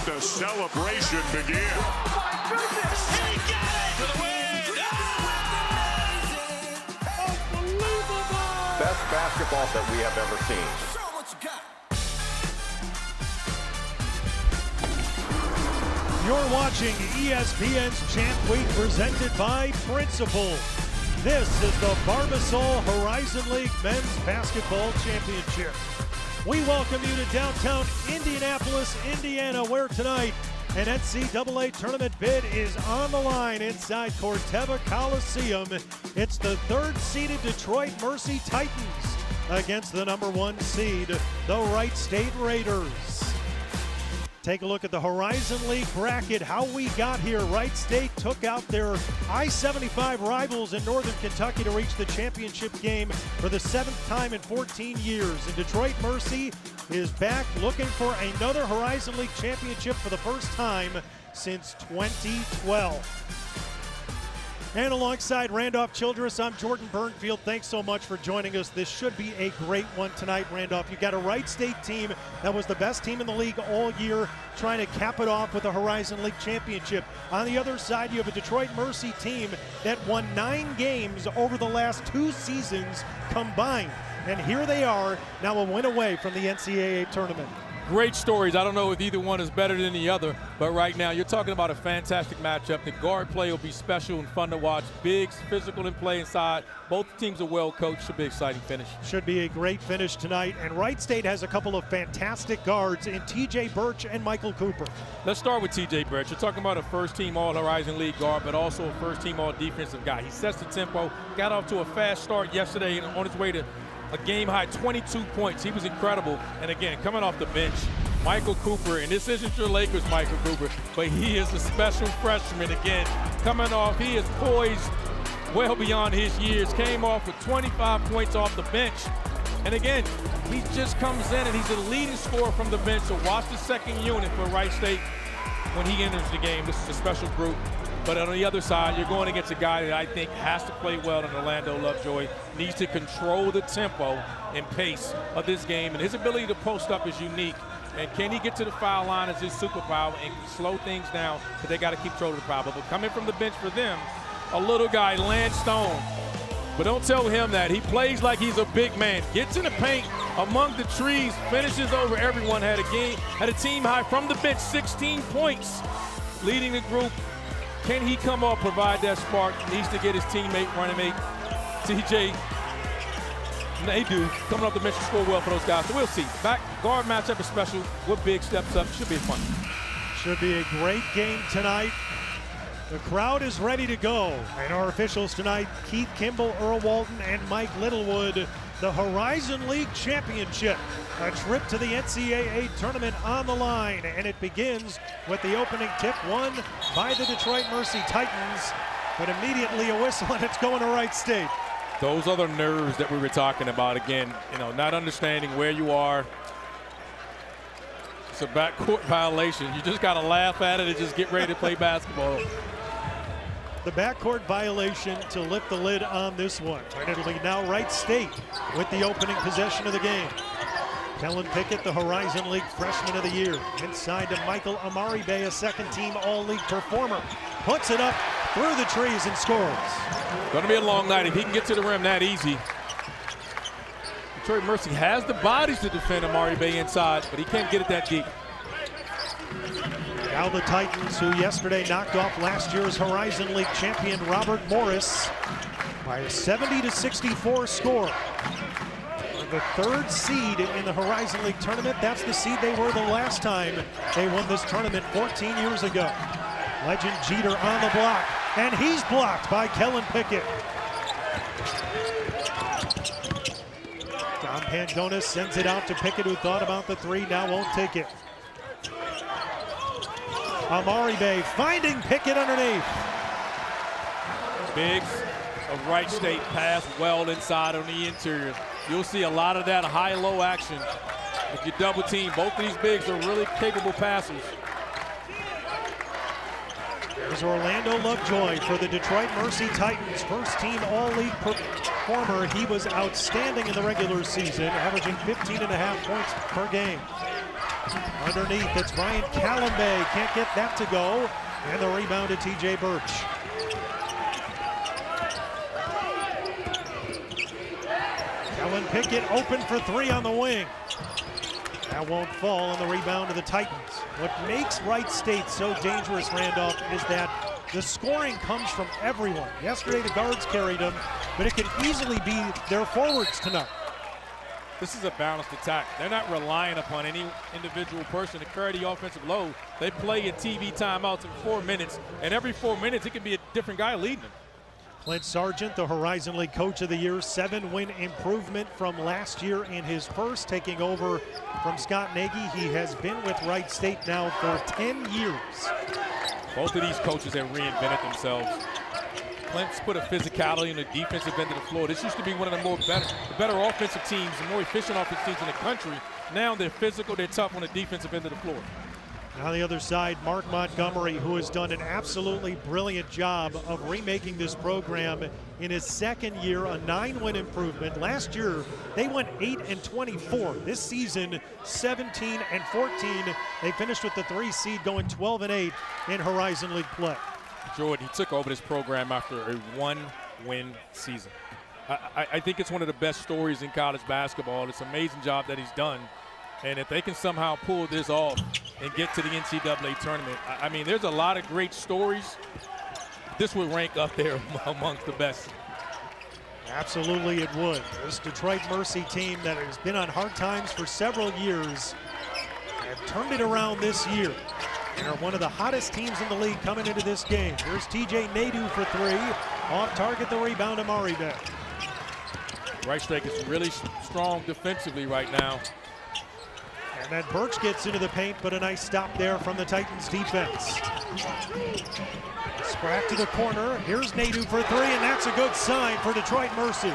the celebration begin. Oh, my goodness! He got it for the win! Unbelievable! Best basketball that we have ever seen. Show what you got. You're watching ESPN's Champ Week presented by Principal. This is the Barbasol Horizon League Men's Basketball Championship. We welcome you to downtown Indianapolis, Indiana, where tonight an NCAA tournament bid is on the line inside Corteva Coliseum. It's the third-seeded Detroit Mercy Titans against the number one seed, the Wright State Raiders. Take a look at the Horizon League bracket, how we got here. Wright State took out their I-75 rivals in Northern Kentucky to reach the championship game for the 7th time in 14 years. And Detroit Mercy is back looking for another Horizon League championship for the first time since 2012. And alongside Randolph Childress, I'm Jordan Burnfield. Thanks so much for joining us. This should be a great one tonight, Randolph. You've got a Wright State team that was the best team in the league all year, trying to cap it off with a Horizon League championship. On the other side, you have a Detroit Mercy team that won 9 games over the last 2 seasons combined. And here they are, now a win away from the NCAA tournament. Great stories. I don't know if either one is better than the other, but right now you're talking about a fantastic matchup. The guard play will be special and fun to watch. Bigs, physical in play inside. Both teams are well coached. Should be an exciting finish. Should be a great finish tonight. And Wright State has a couple of fantastic guards in TJ Birch and Michael Cooper. Let's start with TJ Birch. You're talking about a first-team All-Horizon League guard, but also a first-team All-Defensive guy. He sets the tempo, got off to a fast start yesterday and on his way to a game-high 22 points. He was incredible. And again, coming off the bench, Michael Cooper, and this isn't your Lakers Michael Cooper, but he is a special freshman again. Coming off, he is poised well beyond his years. Came off with 25 points off the bench. And again, he just comes in and he's a leading scorer from the bench. So watch the second unit for Wright State when he enters the game. This is a special group. But on the other side, you're going against a guy that I think has to play well in Orlando Lovejoy, needs to control the tempo and pace of this game. And his ability to post up is unique. And can he get to the foul line as his superpower and slow things down? Because they got to keep control of the foul. But coming from the bench for them, a little guy, Lance Stone. But don't tell him that. He plays like he's a big man. Gets in the paint among the trees, finishes over everyone. Had a team high from the bench, 16 points, leading the group. Can he come up, provide that spark? Needs to get his teammate, running mate, TJ. They do. Coming off the bench to score well for those guys. So we'll see. Back guard matchup is special. What big steps up. Should be fun. Should be a great game tonight. The crowd is ready to go. And our officials tonight, Keith Kimball, Earl Walton, and Mike Littlewood. The Horizon League Championship. A trip to the NCAA tournament on the line. And it begins with the opening tip won by the Detroit Mercy Titans. But immediately a whistle and it's going to Wright State. Those are the nerves that we were talking about. Again, you know, not understanding where you are. It's a backcourt violation. You just got to laugh at it and just get ready to play basketball. The backcourt violation to lift the lid on this one. And it'll be now Wright State with the opening possession of the game. Kellen Pickett, the Horizon League Freshman of the Year. Inside to Michael Amaribe, a second-team All-League performer. Puts it up through the trees and scores. Going to be a long night if he can get to the rim that easy. Detroit Mercy has the bodies to defend Amaribe inside, but he can't get it that deep. Now the Titans, who yesterday knocked off last year's Horizon League champion Robert Morris by a 70-64 score. The third seed in the Horizon League tournament. That's the seed they were the last time they won this tournament 14 years ago. Legend Jeter on the block, and he's blocked by Kellen Pickett. Don Pandonis sends it out to Pickett, who thought about the three, now won't take it. Amaribe finding Pickett underneath. Biggs of Wright State pass well inside on the interior. You'll see a lot of that high-low action. If you double team, both of these bigs are really capable passers. There's Orlando Lovejoy for the Detroit Mercy Titans. First team All-League performer. He was outstanding in the regular season, averaging 15.5 points per game. Underneath, it's Ryan Callambay. Can't get that to go. And the rebound to TJ Birch. Kellen Pickett open for three on the wing. That won't fall on the rebound to the Titans. What makes Wright State so dangerous, Randolph, is that the scoring comes from everyone. Yesterday the guards carried them, but it could easily be their forwards tonight. This is a balanced attack. They're not relying upon any individual person to carry the offensive load. They play in TV timeouts in 4 minutes, and every 4 minutes it can be a different guy leading them. Clint Sargent, the Horizon League Coach of the Year, 7-win improvement from last year in his first, taking over from Scott Nagy. He has been with Wright State now for 10 years. Both of these coaches have reinvented themselves. Clint's put a physicality in the defensive end of the floor. This used to be one of the better offensive teams, the more efficient offensive teams in the country. Now they're physical, they're tough on the defensive end of the floor. On the other side, Mark Montgomery, who has done an absolutely brilliant job of remaking this program in his second year, a 9-win improvement. Last year, they went 8-24. This season, 17-14. They finished with the 3 seed, going 12-8 in Horizon League play. Jordan, he took over this program after a 1-win season. I think it's one of the best stories in college basketball. It's an amazing job that he's done. And if they can somehow pull this off and get to the NCAA tournament, I mean, there's a lot of great stories. This would rank up there amongst the best. Absolutely it would. This Detroit Mercy team that has been on hard times for several years have turned it around this year and are one of the hottest teams in the league coming into this game. Here's TJ Nadeau for three. Off target, the rebound to Maribe. Wright State is really strong defensively right now. And then Birch gets into the paint, but a nice stop there from the Titans defense. Spratt to the corner. Here's Nadeau for three, and that's a good sign for Detroit Mercy.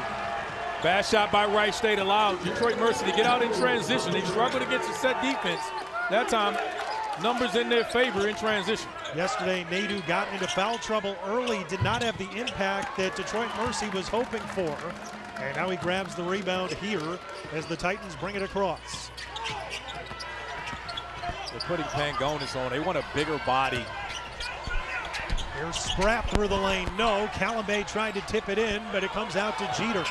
Bad shot by Wright State allowed Detroit Mercy to get out in transition. They struggled against the set defense. That time, numbers in their favor in transition. Yesterday, Nadeau got into foul trouble early, did not have the impact that Detroit Mercy was hoping for. And now he grabs the rebound here as the Titans bring it across. They're putting Pangonis on. They want a bigger body. Here's Spratt through the lane. No, Callambay tried to tip it in, but it comes out to Jeter.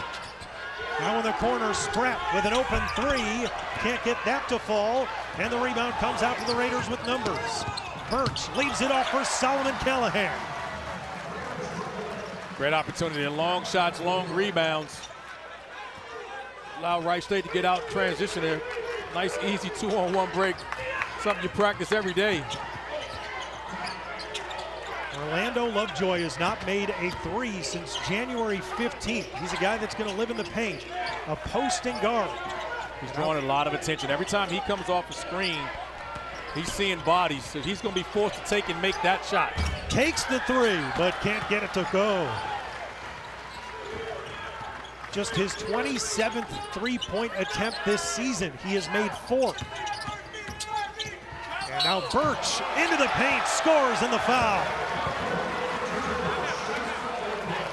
Now in the corner, Spratt with an open three. Can't get that to fall. And the rebound comes out to the Raiders with numbers. Birch leaves it off for Solomon Callahan. Great opportunity. Long shots, long rebounds. Allow Wright State to get out in transition there. Nice, easy 2-on-1 break. Something you practice every day. Orlando Lovejoy has not made a three since January 15th. He's a guy that's going to live in the paint, a posting guard. He's drawing a lot of attention. Every time he comes off the screen, he's seeing bodies, so he's going to be forced to take and make that shot. Takes the three, but can't get it to go. Just his 27th three-point attempt this season. He has made 4. And now Birch into the paint, scores in the foul.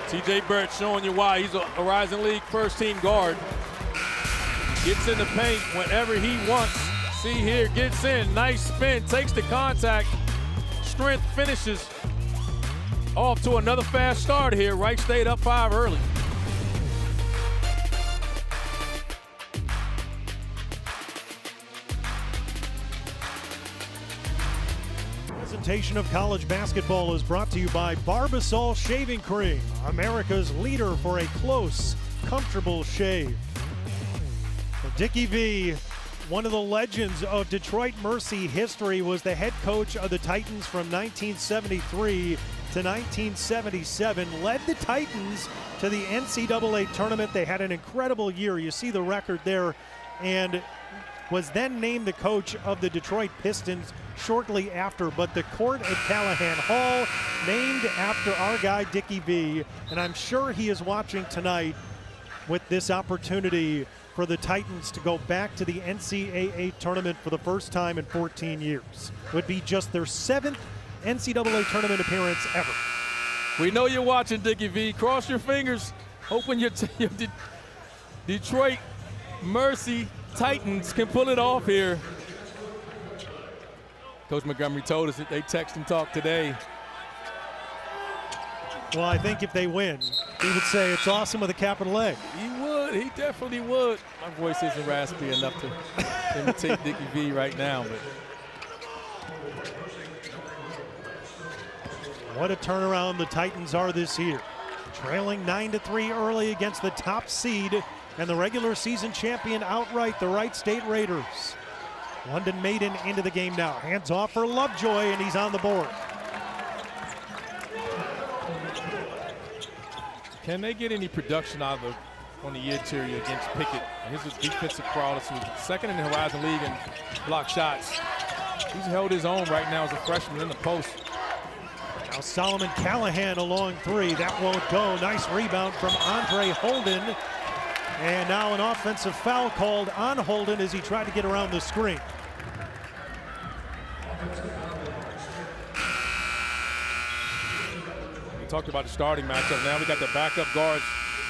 TJ Birch showing you why he's a Horizon League first-team guard. Gets in the paint whenever he wants. See here, gets in, nice spin, takes the contact, strength finishes. Off to another fast start here. Wright State up 5 early. Presentation of college basketball is brought to you by Barbasol Shaving Cream, America's leader for a close, comfortable shave. Well, Dickie V, one of the legends of Detroit Mercy history, was the head coach of the Titans from 1973 to 1977, led the Titans to the NCAA tournament. They had an incredible year. You see the record there, and was then named the coach of the Detroit Pistons shortly after. But the court at Callahan Hall, named after our guy Dickie V, and I'm sure he is watching tonight with this opportunity for the Titans to go back to the NCAA tournament for the first time in 14 years. It would be just their 7th NCAA tournament appearance ever. We know you're watching, Dickie V. Cross your fingers, hoping your Detroit Mercy Titans can pull it off here. Coach Montgomery told us that they text and talk today. Well, I think if they win, he would say it's awesome with a capital A. He would. He definitely would. My voice isn't raspy enough to imitate Dickie V right now, but what a turnaround the Titans are this year. Trailing 9-3 early against the top seed and the regular season champion outright, the Wright State Raiders. London Maiden into the game now. Hands off for Lovejoy, and he's on the board. Can they get any production out of on the interior against Pickett? His defensive prowess was second in the Horizon League in block shots. He's held his own right now as a freshman in the post. Now Solomon Callahan a long three. That won't go. Nice rebound from Andre Holden. And now an offensive foul called on Holden as he tried to get around the screen. Talked about the starting matchup. Now we got the backup guards.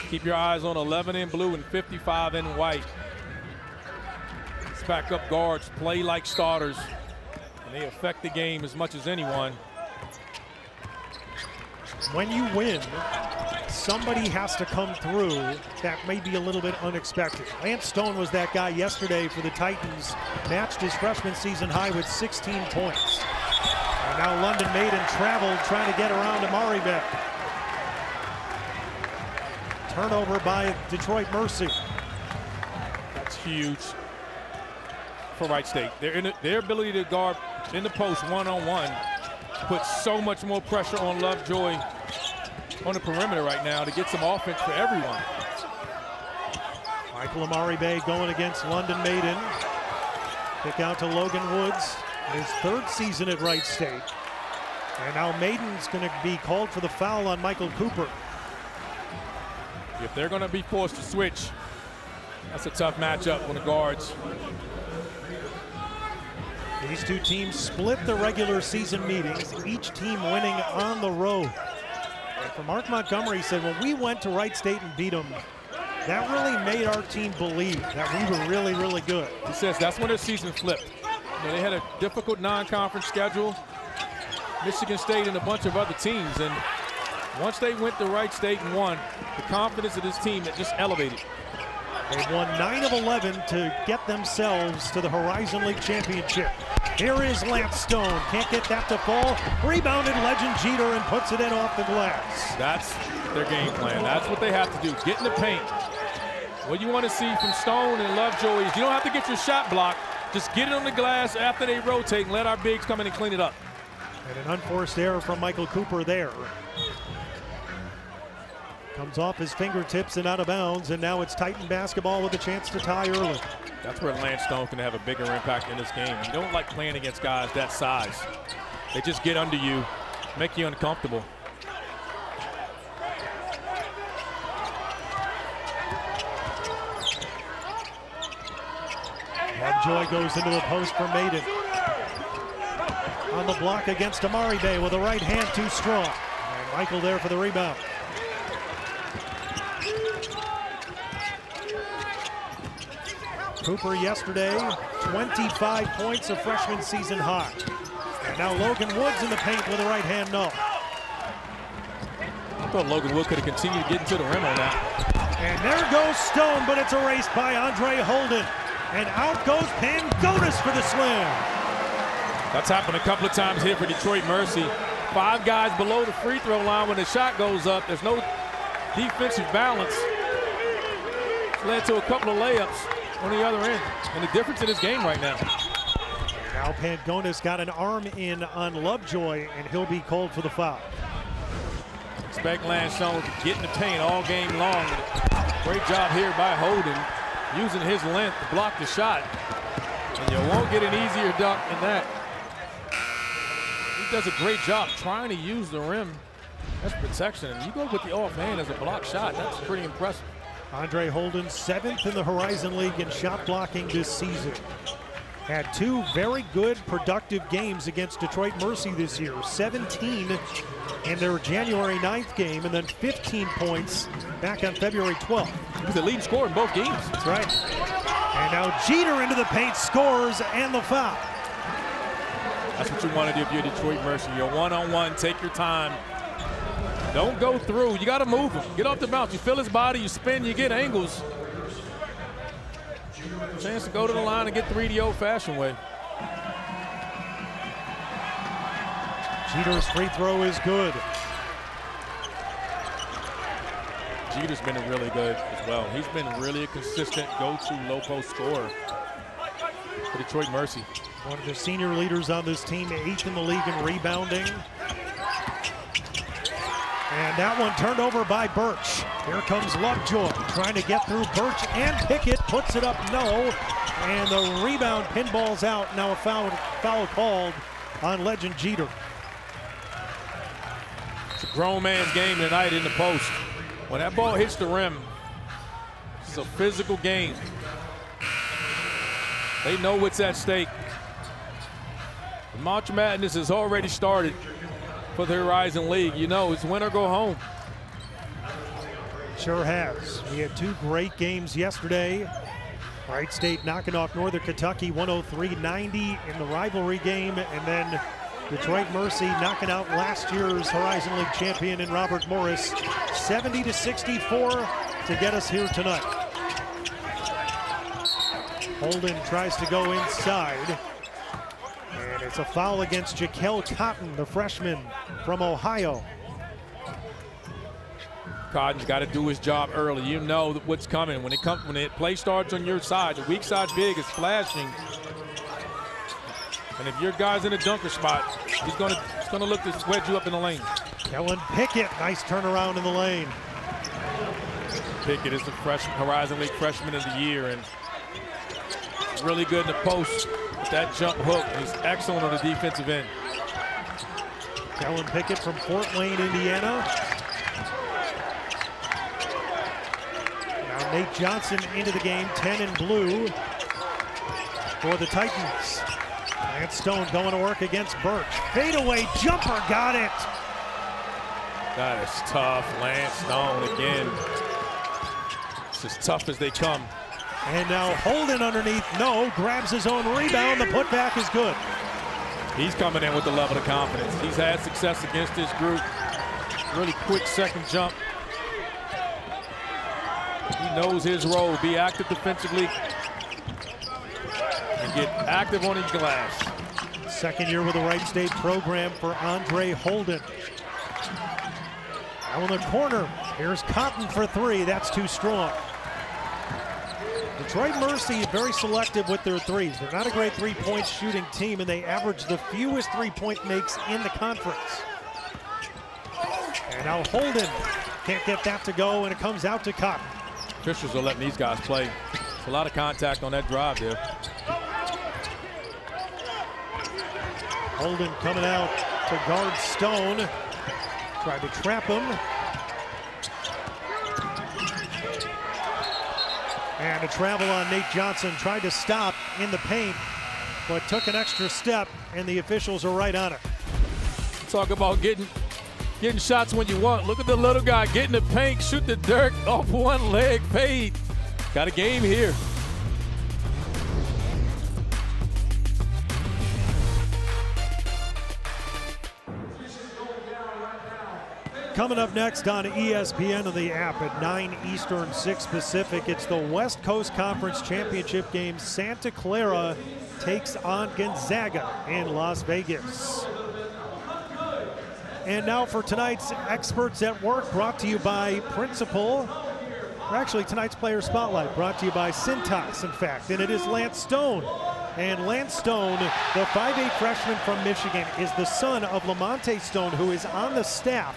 Keep your eyes on 11 in blue and 55 in white. These backup guards play like starters, and they affect the game as much as anyone. When you win, somebody has to come through that may be a little bit unexpected. Lance Stone was that guy yesterday for the Titans, matched his freshman season high with 16 points. And now London Maiden traveled trying to get around Amari Beck. Turnover by Detroit Mercy. That's huge for Wright State. Their ability to guard in the post one-on-one puts so much more pressure on Lovejoy on the perimeter right now to get some offense for everyone. Michael Amari Bay going against London Maiden. Kick out to Logan Woods. His third season at Wright State. And now Maiden's going to be called for the foul on Michael Cooper. If they're going to be forced to switch, that's a tough matchup on the guards. These two teams split the regular season meetings, each team winning on the road. And for Mark Montgomery, he said, when we went to Wright State and beat them, that really made our team believe that we were really, really good. He says that's when their season flipped. You know, they had a difficult non-conference schedule, Michigan State and a bunch of other teams, and once they went to Wright State and won, the confidence of this team that just elevated. They've won 9 of 11 to get themselves to the Horizon League Championship. Here is Lance Stone, can't get that to fall. Rebounded Legend Jeter and puts it in off the glass. That's their game plan. That's what they have to do, get in the paint. What you want to see from Stone and Lovejoy is you don't have to get your shot blocked. Just get it on the glass after they rotate and let our bigs come in and clean it up. And an unforced error from Michael Cooper there. Comes off his fingertips and out of bounds, and now it's Titan basketball with a chance to tie early. That's where Lance Stone can have a bigger impact in this game. You don't like playing against guys that size. They just get under you, make you uncomfortable. Lovejoy goes into the post for Maiden. On the block against Amari Bay with a right hand too strong. And Michael there for the rebound. Cooper yesterday, 25 points, a freshman season high. And now Logan Woods in the paint with a right hand no. I thought Logan Wood could have continued to get into the rim on that. And there goes Stone, but it's erased by Andre Holden. And out goes Pangonis for the slam. That's happened a couple of times here for Detroit Mercy. 5 guys below the free throw line when the shot goes up. There's no defensive balance. It's led to a couple of layups on the other end. And the difference in this game right now. Now Pangonis got an arm in on Lovejoy, and he'll be called for the foul. Expect Lance Stone to get in the paint all game long. Great job here by Holden, using his length to block the shot. And you won't get an easier dunk than that. He does a great job trying to use the rim as protection. And you go with the offhand as a block shot, that's pretty impressive. Andre Holden, 7th in the Horizon League in shot blocking this season. Had 2 very good, productive games against Detroit Mercy this year. 17 in their January 9th game, and then 15 points back on February 12th. He was the leading scorer in both games. That's right. And now Jeter into the paint, scores, and the foul. That's what you want to do if you're Detroit Mercy. You're one-on-one, take your time. Don't go through. You got to move him. Get off the bounce. You feel his body, you spin, you get angles. Chance to go to the line and get 3 the old-fashioned way. Jeter's free throw is good. Jeter's been really good as well. He's been really a consistent go-to low-post scorer for Detroit Mercy. One of the senior leaders on this team, 8th in the league in rebounding. And that one turned over by Birch. Here comes Lovejoy trying to get through Birch and Pickett puts it up, no. And the rebound pinballs out. Now a foul called on legend Jeter. It's a grown man's game tonight in the post. When that ball hits the rim, it's a physical game. They know what's at stake. The March Madness has already started for the Horizon League. You know, it's win or go home. Sure has. We had 2 great games yesterday. Wright State knocking off Northern Kentucky 103-90 in the rivalry game, and then Detroit Mercy knocking out last year's Horizon League champion in Robert Morris 70-64 to get us here tonight. Holden tries to go inside, and it's a foul against Jaquel Cotton, the freshman from Ohio. Cotton's got to do his job early. You know what's coming. When the play starts on your side, the weak side big is flashing. And if your guy's in a dunker spot, he's gonna look to wedge you up in the lane. Kellen Pickett, nice turnaround in the lane. Pickett is the Horizon League freshman of the year, and really good in the post with that jump hook. He's excellent on the defensive end. Kellen Pickett from Fort Wayne, Indiana. Now Nate Johnson into the game, 10 in blue for the Titans. Lance Stone going to work against Birch. Fadeaway jumper, got it. That is tough. Lance Stone again. It's as tough as they come. And now Holden underneath, no, grabs his own rebound. The putback is good. He's coming in with a level of confidence. He's had success against this group. Really quick second jump. He knows his role. Be active defensively and get active on his glass. Second year with the Wright State program for Andre Holden. Now in the corner, here's Cotton for 3. That's too strong. Detroit Mercy very selective with their threes. They're not a great three-point shooting team, and they average the fewest three-point makes in the conference. And now Holden can't get that to go, and it comes out to Cotton. Officials are letting these guys play. There's a lot of contact on that drive there. Holden coming out to guard Stone. Tried to trap him. And a travel on Nate Johnson. Tried to stop in the paint, but took an extra step, and the officials are right on it. Talk about getting shots when you want. Look at the little guy getting the paint, shoot the dirt off one leg, fade. Got a game here. Coming up next on ESPN and the app at 9 Eastern, 6 Pacific, it's the West Coast Conference Championship game. Santa Clara takes on Gonzaga in Las Vegas. And now for tonight's Experts at Work, brought to you by Principal. Or actually, tonight's Player Spotlight, brought to you by Cintas, in fact, and it is Lance Stone. And Lance Stone, the 5'8 freshman from Michigan, is the son of Lamonte Stone, who is on the staff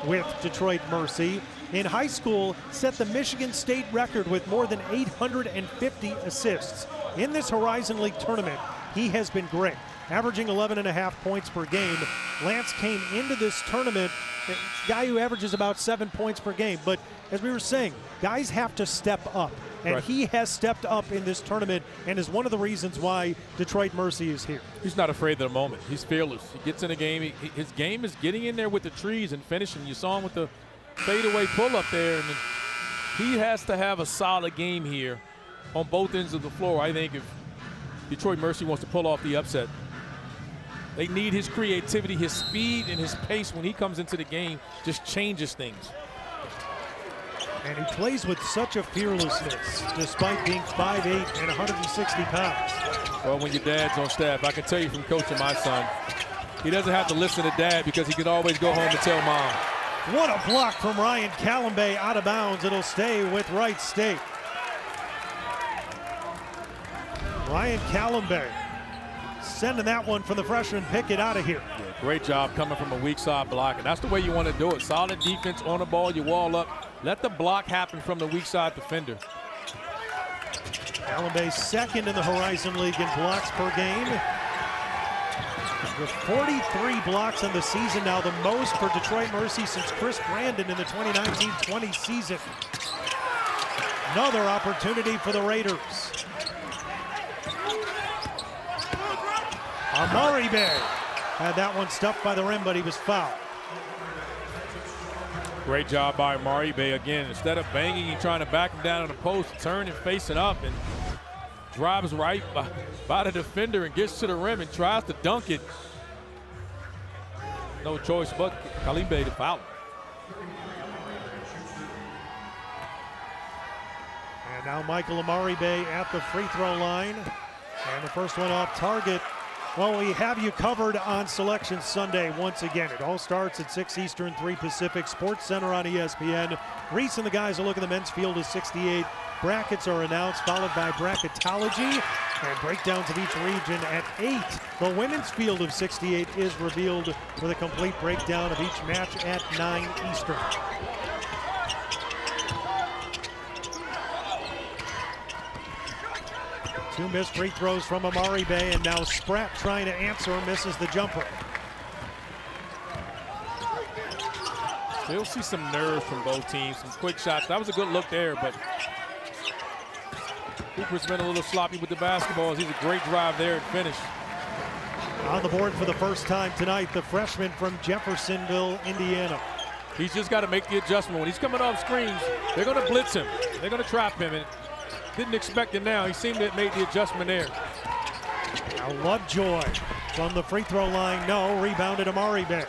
with Detroit Mercy. In high school, set the Michigan State record with more than 850 assists. In this Horizon League tournament, he has been great, averaging 11.5 points per game. Lance came into this tournament, a guy who averages about 7 points per game. But as we were saying, guys have to step up. And right. He has stepped up in this tournament and is one of the reasons why Detroit Mercy is here. He's not afraid of the moment. He's fearless. He gets in the game. His game is getting in there with the trees and finishing. You saw him with the fadeaway pull-up there. And he has to have a solid game here on both ends of the floor, I think, if Detroit Mercy wants to pull off the upset. They need his creativity, his speed, and his pace when he comes into the game just changes things. And he plays with such a fearlessness, despite being 5'8" and 160 pounds. Well, when your dad's on staff, I can tell you from coaching my son, he doesn't have to listen to dad because he can always go home and tell mom. What a block from Ryan Callambay out of bounds. It'll stay with Wright State. Ryan Callambay sending that one for the freshman. Pick it out of here. Yeah, great job coming from a weak side block, and that's the way you want to do it. Solid defense on the ball, you wall up. Let the block happen from the weak side defender. Callambay second in the Horizon League in blocks per game. With 43 blocks in the season now, the most for Detroit Mercy since Chris Brandon in the 2019-20 season. Another opportunity for the Raiders. Amari Bay had that one stuffed by the rim, but he was fouled. Great job by Amari Bay again. Instead of banging and trying to back him down on the post, turn and face it up and drives right by the defender and gets to the rim and tries to dunk it. No choice but Callambay to foul him. And now Michael Amari Bay at the free throw line. And the first one off target. Well, we have you covered on Selection Sunday once again. It all starts at 6 Eastern, 3 Pacific. Sports Center on ESPN. Reese and the guys will look at the men's field of 68. Brackets are announced, followed by bracketology and breakdowns of each region at 8. The women's field of 68 is revealed with a complete breakdown of each match at 9 Eastern. Two missed free throws from Amari Bay, and now Spratt trying to answer, misses the jumper. Still see some nerves from both teams, some quick shots. That was a good look there, but Cooper's been a little sloppy with the basketball. He's a great drive there and finish. On the board for the first time tonight, the freshman from Jeffersonville, Indiana. He's just got to make the adjustment. When he's coming off screens, they're going to blitz him. They're going to trap him. And didn't expect it now. He seemed to have made the adjustment there. Now Lovejoy from the free throw line. No, rebounded Amari Bay.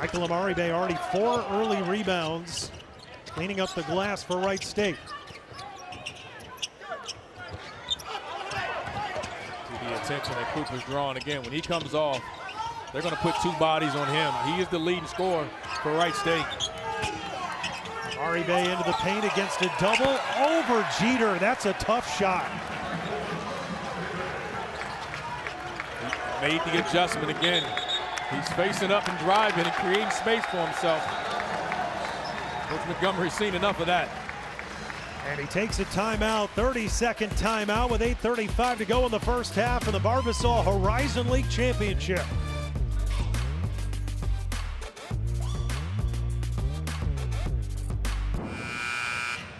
Michael Amari Bay already 4 early rebounds, cleaning up the glass for Wright State. To the attention that Cooper's drawing again. When he comes off, they're going to put 2 bodies on him. He is the leading scorer for Wright State. Amari Bay into the paint against a double over Jeter. That's a tough shot. He made the adjustment again. He's facing up and driving and creating space for himself. Coach Montgomery's seen enough of that. And he takes a timeout, 30-second timeout with 8:35 to go in the first half of the Barbasol Horizon League Championship.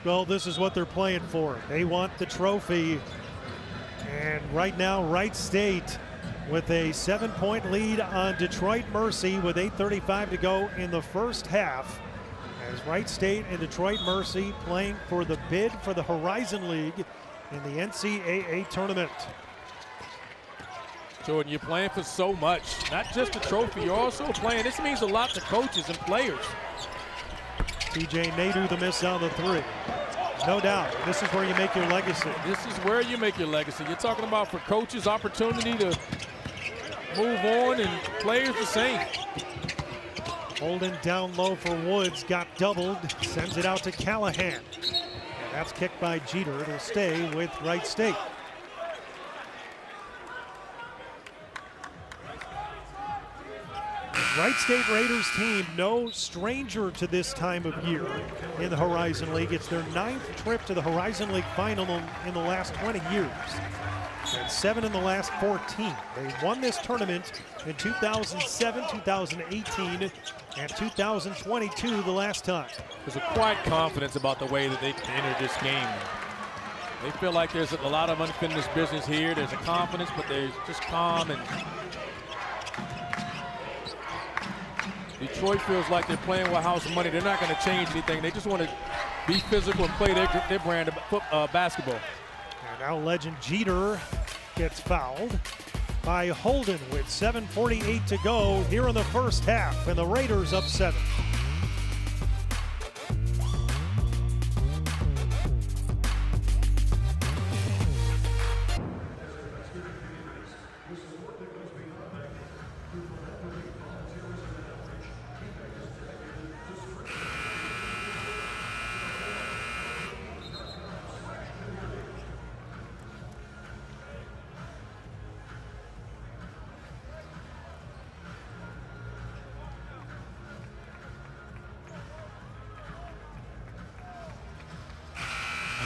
Well, this is what they're playing for. They want the trophy. And right now, Wright State with a 7-point lead on Detroit Mercy with 8:35 to go in the first half. As Wright State and Detroit Mercy playing for the bid for the Horizon League in the NCAA tournament. Jordan, you're playing for so much, not just the trophy, you're also playing. This means a lot to coaches and players. TJ Nadeau the miss on the 3. No doubt, this is where you make your legacy. This is where you make your legacy. You're talking about for coaches, opportunity to move on, and players the same. Holden down low for Woods, got doubled, sends it out to Callahan. And that's kicked by Jeter. It'll stay with Wright State. Wright State Raiders team, no stranger to this time of year in the Horizon League. It's their 9th trip to the Horizon League final in the last 20 years. And 7 in the last 14. They won this tournament in 2007, 2018, and 2022 the last time. There's a quiet confidence about the way that they entered this game. They feel like there's a lot of unfinished business here. There's a confidence, but they're just calm. And Detroit feels like they're playing with house money. They're not going to change anything. They just want to be physical and play their brand of basketball. And now legend Jeter gets fouled. by Holden with 7:48 to go here in the first half, and the Raiders up 7.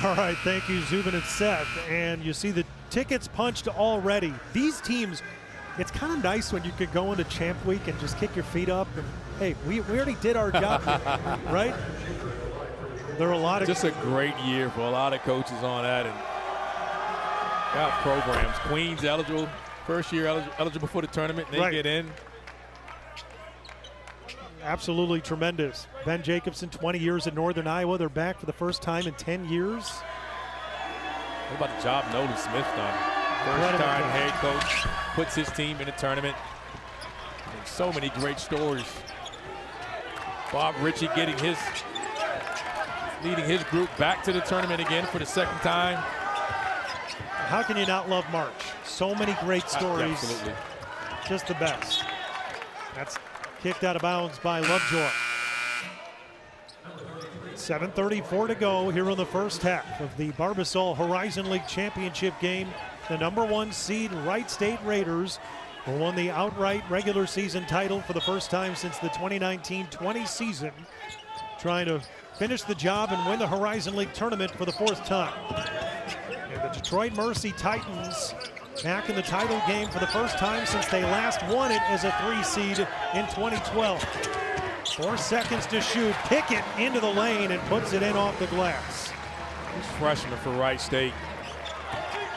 All right, thank you, Zubin and Seth. And you see the tickets punched already. These teams, it's kind of nice when you could go into Champ Week and just kick your feet up and, hey, we already did our job here, right? There are a lot of... Just a great year for a lot of coaches on that. And got programs. Queens eligible, first year eligible for the tournament. They get in. Absolutely tremendous. Ben Jacobson, 20 years in Northern Iowa. They're back for the first time in 10 years. What about the job Nolan Smith done? First time head coach, puts his team in the tournament. And so many great stories. Bob Ritchie leading his group back to the tournament again for the second time. How can you not love March? So many great stories. Absolutely. Just the best. That's kicked out of bounds by Lovejoy. 7:34 to go here in the first half of the Barbasol Horizon League Championship game. The #1 seed Wright State Raiders who won the outright regular season title for the first time since the 2019-20 season, trying to finish the job and win the Horizon League tournament for the 4th time. And the Detroit Mercy Titans back in the title game for the first time since they last won it as a 3 seed in 2012. 4 seconds to shoot. Pickett into the lane and puts it in off the glass. These freshmen for Wright State,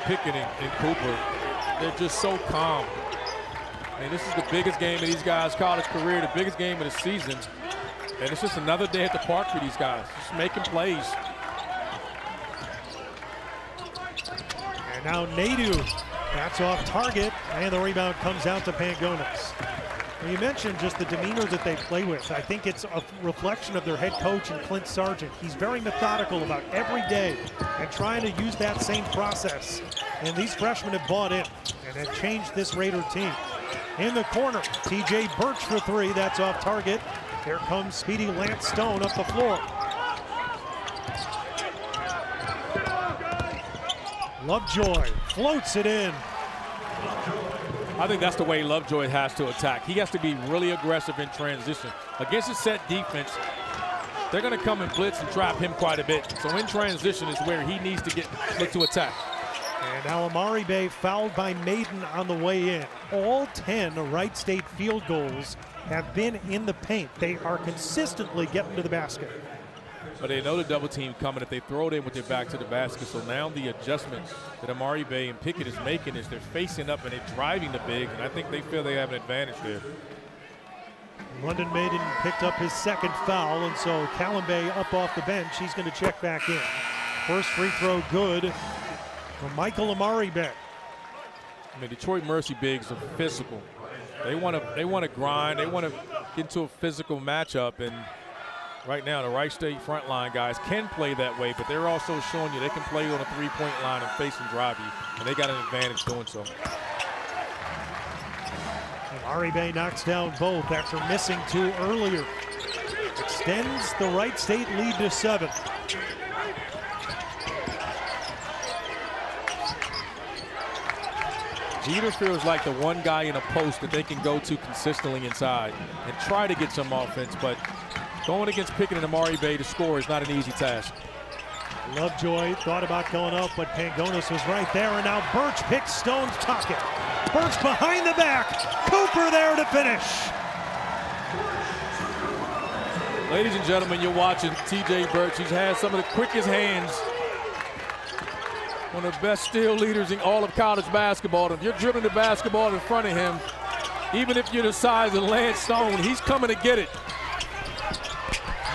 Pickett and Cooper, they're just so calm. I mean, this is the biggest game of these guys' college career, the biggest game of the season. And it's just another day at the park for these guys, just making plays. And now Nadu, that's off target, and the rebound comes out to Pangonis. Well, you mentioned just the demeanor that they play with. I think it's a reflection of their head coach and Clint Sargent. He's very methodical about every day and trying to use that same process. And these freshmen have bought in and have changed this Raider team. In the corner, TJ Birch for 3, that's off target. Here comes speedy Lance Stone up the floor. Lovejoy floats it in. I think that's the way Lovejoy has to attack. He has to be really aggressive in transition. Against a set defense, they're going to come and blitz and trap him quite a bit. So in transition is where he needs to look to attack. And now Amari Bay fouled by Maiden on the way in. All 10 Wright State field goals have been in the paint. They are consistently getting to the basket. But they know the double team coming if they throw it in with their back to the basket. So now the adjustment that Amari Bay and Pickett is making is they're facing up and they're driving the bigs, and I think they feel they have an advantage there. London Maiden picked up his 2nd foul, and so Callum Bay up off the bench. He's going to check back in. First free throw good for Michael Amari Bay. I mean, Detroit Mercy bigs are physical. They want to grind. They want to get into a physical matchup, and right now, the Wright State frontline guys can play that way, but they're also showing you they can play on a 3-point line and face and drive you, and they got an advantage doing so. And Ari Bay knocks down both after missing 2 earlier. Extends the Wright State lead to 7. Jeter feels like the one guy in a post that they can go to consistently inside and try to get some offense, but going against Pickett and Amari Bay to score is not an easy task. Lovejoy thought about going up, but Pangonis was right there, and now Birch picks Stone's pocket. Birch behind the back. Cooper there to finish. Ladies and gentlemen, you're watching TJ Birch. He's had some of the quickest hands. One of the best steal leaders in all of college basketball. If you're dribbling the basketball in front of him, even if you're the size of Lance Stone, he's coming to get it.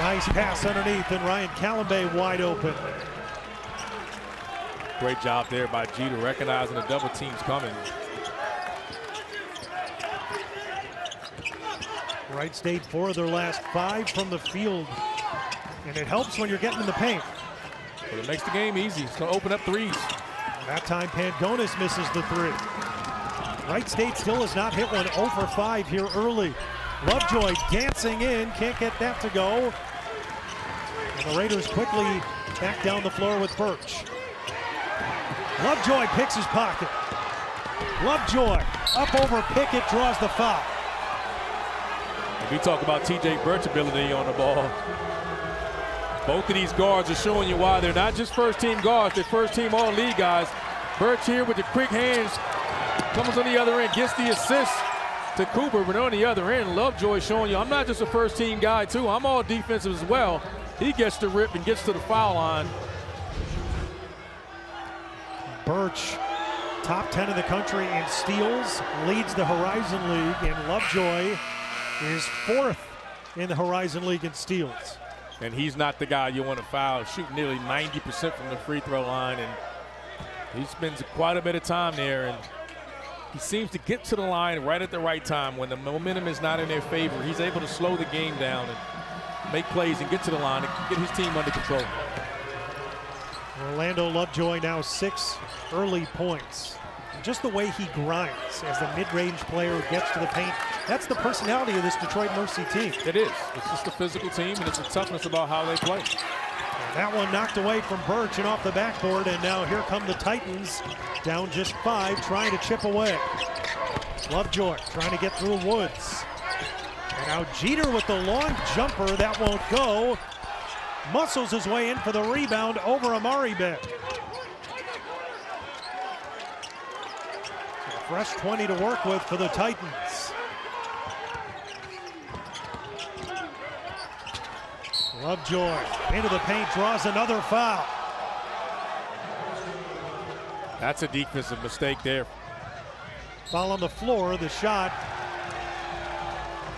Nice pass underneath, and Ryan Callambay wide open. Great job there by Jeter, recognizing the double team's coming. Wright State 4 of their last 5 from the field. And it helps when you're getting in the paint. But it makes the game easy. It's going to open up threes. And that time Pangonis misses the 3. Wright State still has not hit one. 0 for 5 here early. Lovejoy dancing in, can't get that to go. And the Raiders quickly back down the floor with Birch. Lovejoy picks his pocket. Lovejoy up over Pickett, draws the foul. If we talk about TJ Birch's ability on the ball, both of these guards are showing you why they're not just first-team guards, they're first-team all-league guys. Birch here with the quick hands, comes on the other end, gets the assist to Cooper, but on the other end, Lovejoy showing you I'm not just a first-team guy too, I'm all defensive as well. He gets the rip and gets to the foul line. Birch, top 10 in the country in steals, leads the Horizon League, and Lovejoy is 4th in the Horizon League in steals. And he's not the guy you want to foul, shooting nearly 90% from the free throw line, and he spends quite a bit of time there, and he seems to get to the line right at the right time. When the momentum is not in their favor, he's able to slow the game down and make plays and get to the line and get his team under control. Orlando Lovejoy now 6 early points. And just the way he grinds as the mid-range player gets to the paint, that's the personality of this Detroit Mercy team. It is. It's just a physical team, and it's a toughness about how they play. And that one knocked away from Birch and off the backboard, and now here come the Titans, down just 5, trying to chip away. Lovejoy trying to get through Woods. And now Jeter with the long jumper, that won't go. Muscles his way in for the rebound over Amari Bed. A fresh 20 to work with for the Titans. Lovejoy into the paint, draws another foul. That's a defensive mistake there. Foul on the floor, the shot.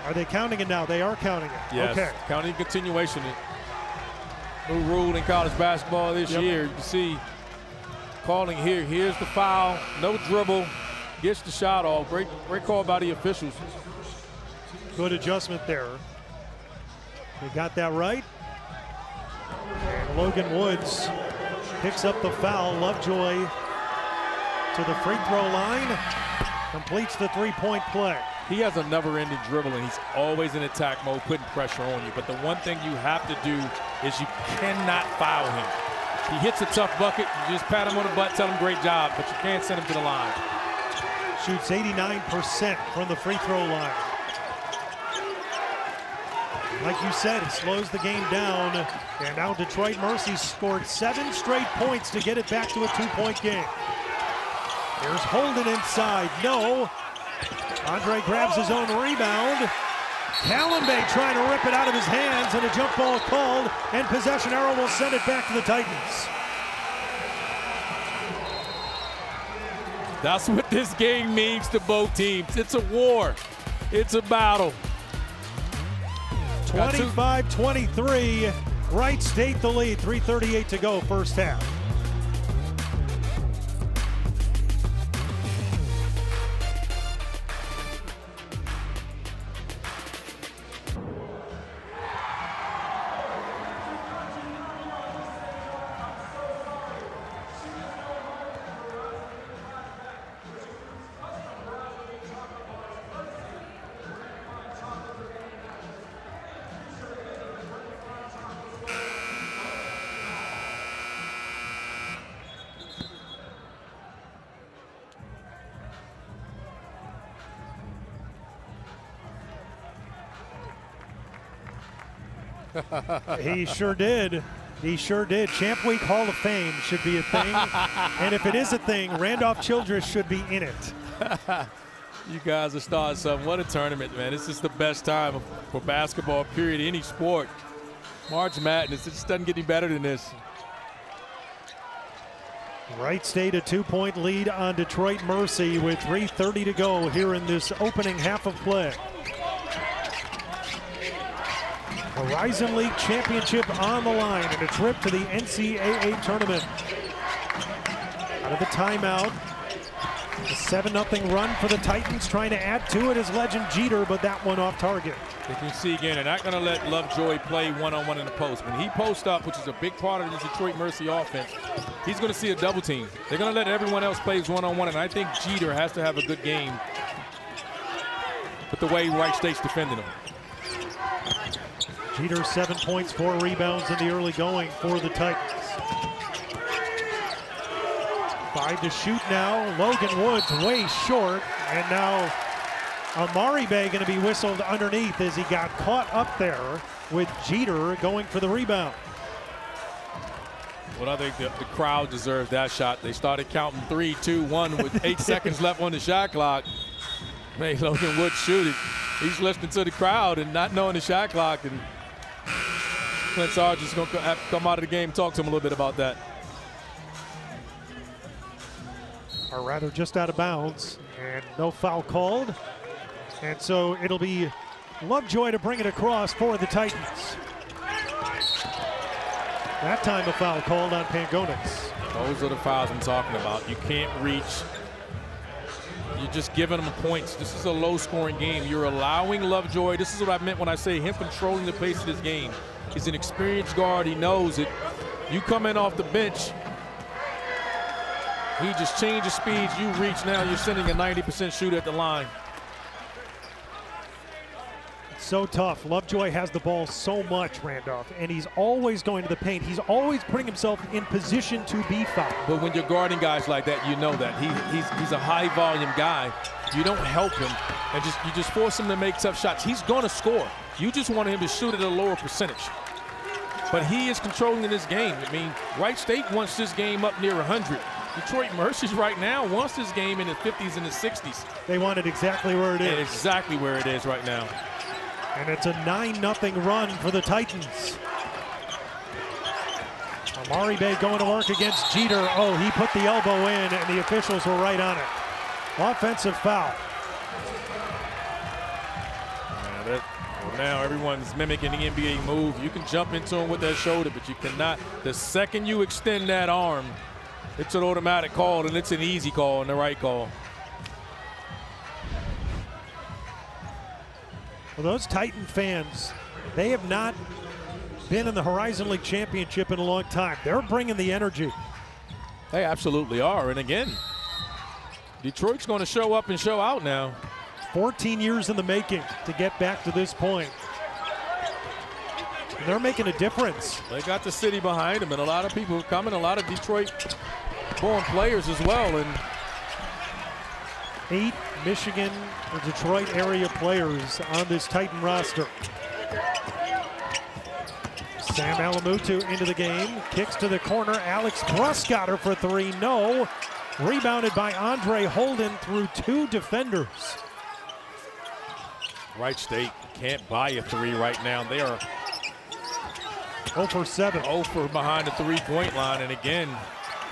Are they counting it now? They are counting it. Yes, okay. Counting continuation. New rule in college basketball this year. You can see calling here. Here's the foul. No dribble. Gets the shot off. Great call by the officials. Good adjustment there. They got that right. And Logan Woods picks up the foul. Lovejoy to the free throw line. Completes the three-point play. He has a never-ending dribble, and he's always in attack mode, putting pressure on you. But the one thing you have to do is you cannot foul him. He hits a tough bucket, you just pat him on the butt, tell him great job, but you can't send him to the line. Shoots 89% from the free throw line. Like you said, it slows the game down. And now Detroit Mercy scored 7 straight points to get it back to a 2-point game. There's Holden inside, no. Andre grabs his own rebound. Callenbay trying to rip it out of his hands, and a jump ball called, and possession arrow will send it back to the Titans. That's what this game means to both teams. It's a war. It's a battle. 25-23, Wright State the lead, 3:38 to go, first half. He sure did. He sure did. Champ Week Hall of Fame should be a thing. And if it is a thing, Randolph Childress should be in it. You guys are starting something. What a tournament, man. This is the best time for basketball, period, any sport. March Madness, it just doesn't get any better than this. Wright State a 2-point lead on Detroit Mercy with 3:30 to go here in this opening half of play. Horizon League Championship on the line and a trip to the NCAA tournament. Out of the timeout, the 7-0 run for the Titans, trying to add to it is legend Jeter, but that one off target. You can see again, they're not going to let Lovejoy play one-on-one in the post. When he posts up, which is a big part of the Detroit Mercy offense, he's going to see a double team. They're going to let everyone else play one-on-one, and I think Jeter has to have a good game with the way Wright State's defending him. Jeter 7 points, 4 rebounds in the early going for the Titans. 5 to shoot now. Logan Woods way short, and now Amari Bay going to be whistled underneath as he got caught up there with Jeter going for the rebound. Well, I think the crowd deserves that shot. They started counting 3, 2, 1 with 8 seconds left on the shot clock. Made Logan Woods shoot it. He's listening to the crowd and not knowing the shot clock, and Clint Sargent's going to have to come out of the game and talk to him a little bit about that. Or rather just out of bounds, and no foul called. And so it'll be Lovejoy to bring it across for the Titans. That time a foul called on Pangonis. Those are the fouls I'm talking about. You can't reach. You're just giving them points. This is a low-scoring game. You're allowing Lovejoy. This is what I meant when I say him controlling the pace of this game. He's an experienced guard. He knows it. You come in off the bench, he just changes speeds. You reach now, you're sending a 90% shooter at the line. So tough. Lovejoy has the ball so much, Randolph, and he's always going to the paint. He's always putting himself in position to be fouled. But when you're guarding guys like that, you know that. He's a high-volume guy. You don't help him, and you just force him to make tough shots. He's going to score. You just want him to shoot at a lower percentage. But he is controlling this game. I mean, Wright State wants this game up near 100. Detroit Mercy's right now wants this game in the 50s and the 60s. They want it exactly where it is. Exactly where it is right now. And it's a 9-0 run for the Titans. Amari Bay going to work against Jeter. Oh, he put the elbow in, and the officials were right on it. Offensive foul. Well, now everyone's mimicking the NBA move. You can jump into him with that shoulder, but you cannot. The second you extend that arm, it's an automatic call, and it's an easy call and the right call. Well, those Titan fans, they have not been in the Horizon League Championship in a long time. They're bringing the energy. They absolutely are. And again, Detroit's going to show up and show out now. 14 years in the making to get back to this point. And they're making a difference. They got the city behind them, and a lot of people coming, a lot of Detroit-born players as well. And 8 Michigan or Detroit area players on this Titan roster. Sam Alamutu into the game, kicks to the corner. Alex Bruss got her for 3, no. Rebounded by Andre Holden through 2 defenders. Wright State can't buy a 3 right now. They are 0 for 7. 0 for behind the 3-point line, and again.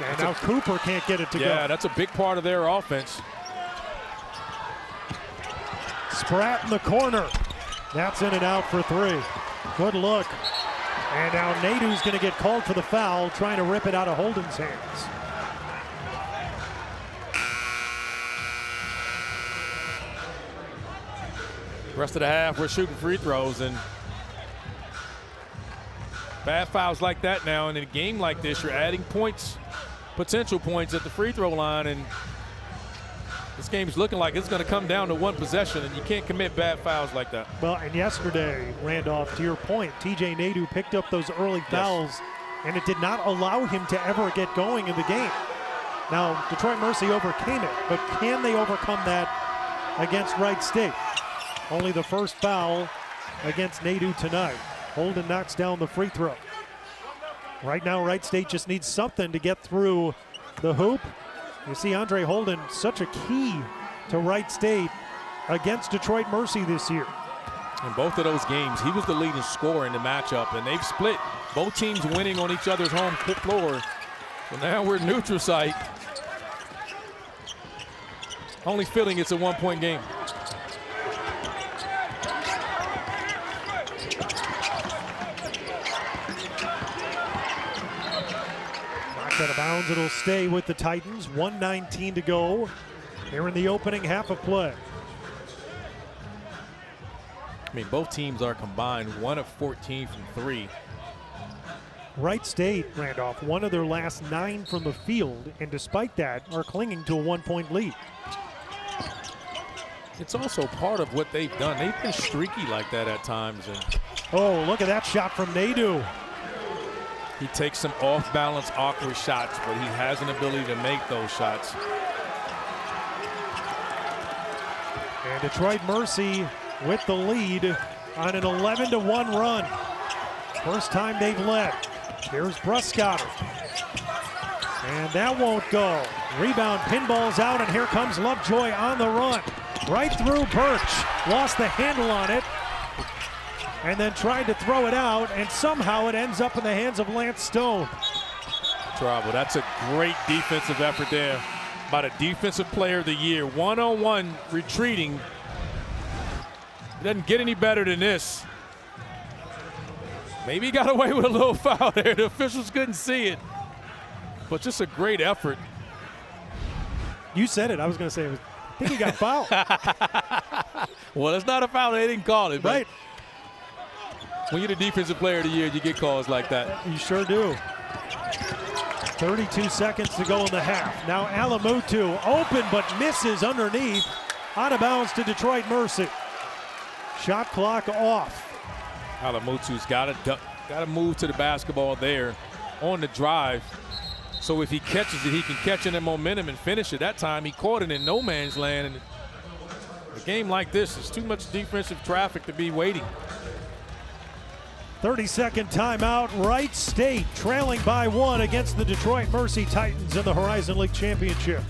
And now Cooper can't get it to go. Yeah, that's a big part of their offense. Spratt in the corner. That's in and out for 3. Good look. And now Nadu's going to get called for the foul, trying to rip it out of Holden's hands. Rest of the half, we're shooting free throws, and bad fouls like that now. And in a game like this, you're adding points, potential points at the free throw line, and this game's looking like it's going to come down to 1 possession, and you can't commit bad fouls like that. Well, and yesterday, Randolph, to your point, TJ Nadu picked up those early fouls, and it did not allow him to ever get going in the game. Now, Detroit Mercy overcame it, but can they overcome that against Wright State? Only the first foul against Nadu tonight. Holden knocks down the free throw. Right now, Wright State just needs something to get through the hoop. You see Andre Holden, such a key to Wright State against Detroit Mercy this year. In both of those games, he was the leading scorer in the matchup, and they've split. Both teams winning on each other's home floor. So now we're neutral site. Only feeling it's a 1-point game. Out of bounds, it'll stay with the Titans. 1:19 to go here in the opening half of play. I mean, both teams are combined 1 of 14 from 3. Wright State, Randolph, one of their last 9 from the field, and despite that, are clinging to a 1-point lead. It's also part of what they've done. They've been streaky like that at times. And oh, look at that shot from Nadeau. he takes some off-balance, awkward shots, but he has an ability to make those shots. And Detroit Mercy with the lead on an 11-1 run. First time they've led. Here's Bruscott. And that won't go. Rebound, pinballs out, and here comes Lovejoy on the run. Right through Birch. Lost the handle on it. And then tried to throw it out, and somehow it ends up in the hands of Lance Stone. Trouble. That's a great defensive effort there by the defensive player of the year. One-on-one retreating. It doesn't get any better than this. Maybe he got away with a little foul there. The officials couldn't see it. But just a great effort. You said it. I was going to say, I think he got fouled. Well, it's not a foul. They didn't call it. Right. When you're the defensive player of the year, you get calls like that. You sure do. 32 seconds to go in the half. Now Alamutu open but misses underneath. Out of bounds to Detroit Mercy. Shot clock off. Alamutu's got to move to the basketball there on the drive. So if he catches it, he can catch it in momentum and finish it. That time he caught it in no man's land. And a game like this is too much defensive traffic to be waiting. 30-second timeout. Wright State trailing by 1 against the Detroit Mercy Titans in the Horizon League Championship.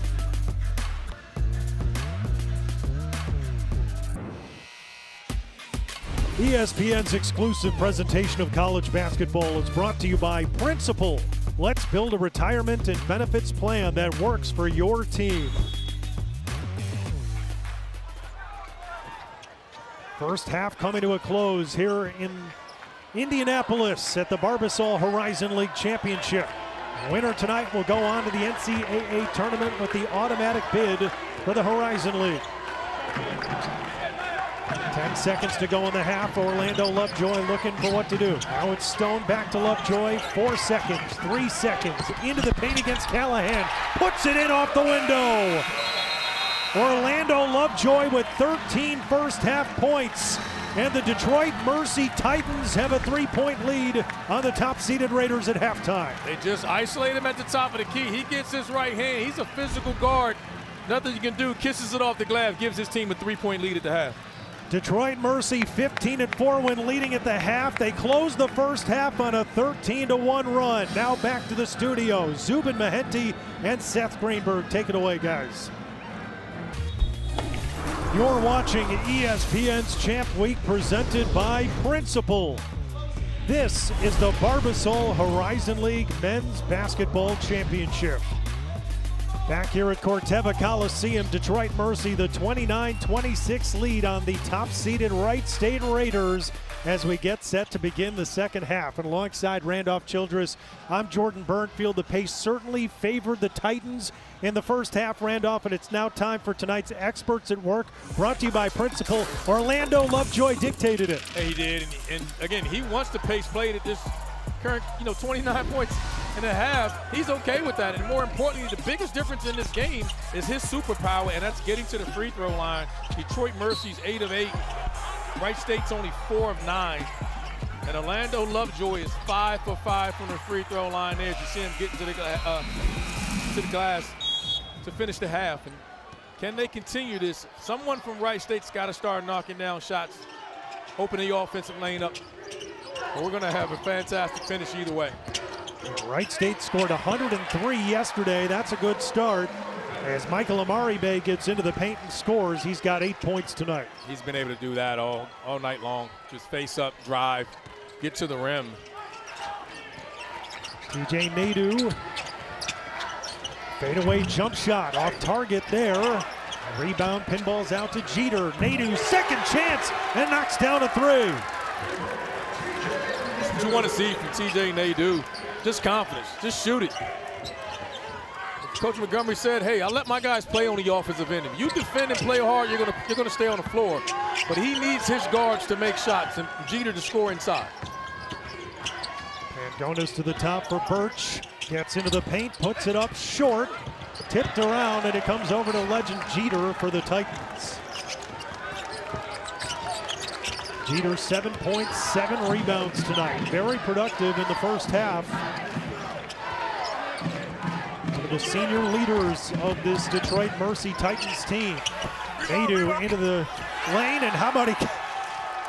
ESPN's exclusive presentation of college basketball is brought to you by Principal. Let's build a retirement and benefits plan that works for your team. First half coming to a close here in Indianapolis at the Barbasol Horizon League Championship. Winner tonight will go on to the NCAA tournament with the automatic bid for the Horizon League. 10 seconds to go in the half. Orlando Lovejoy looking for what to do. Now it's Stone back to Lovejoy. 4 seconds, 3 seconds. Into the paint against Callahan. Puts it in off the window. Orlando Lovejoy with 13 first half points. And the Detroit Mercy Titans have a 3-point lead on the top-seeded Raiders at halftime. They just isolate him at the top of the key. He gets his right hand. He's a physical guard. Nothing you can do. Kisses it off the glass. Gives his team a 3-point lead at the half. Detroit Mercy 15-4 when leading at the half. They close the first half on a 13-1 run. Now back to the studio. Zubin Mehenti and Seth Greenberg. Take it away, guys. You're watching ESPN's Champ Week presented by Principal. This is the Barbasol Horizon League Men's Basketball Championship. Back here at Corteva Coliseum, Detroit Mercy, the 29-26 lead on the top-seeded Wright State Raiders as we get set to begin the second half. And alongside Randolph Childress, I'm Jordan Burnfield. The pace certainly favored the Titans in the first half, Randolph, and it's now time for tonight's Experts at Work, brought to you by Principal. Orlando Lovejoy dictated it. He did, and again, he wants the pace played at this current, 29 points and a half. He's okay with that, and more importantly, the biggest difference in this game is his superpower, and that's getting to the free throw line. Detroit Mercy's 8 of 8. Wright State's only 4 of 9. And Orlando Lovejoy is 5 for 5 from the free throw line there. As you see him getting to the glass to finish the half. And can they continue this? Someone from Wright State's got to start knocking down shots, opening the offensive lane up. But we're going to have a fantastic finish either way. Wright State scored 103 yesterday. That's a good start. As Michael Amaribe gets into the paint and scores, he's got 8 points tonight. He's been able to do that all night long. Just face up, drive, get to the rim. TJ Nadeau. Fadeaway jump shot off target there. Rebound, pinballs out to Jeter. Nadeau, second chance, and knocks down a 3. That's what you want to see from TJ Nadeau. Just confidence, just shoot it. Coach Montgomery said, hey, I let my guys play on the offensive end. If you defend and play hard, you're gonna stay on the floor. But he needs his guards to make shots and Jeter to score inside. And Gonis to the top for Birch. Gets into the paint, puts it up short. Tipped around, and it comes over to legend Jeter for the Titans. Jeter 7.7 rebounds tonight. Very productive in the first half. One of the senior leaders of this Detroit Mercy Titans team. Nadeau into the lane, and how about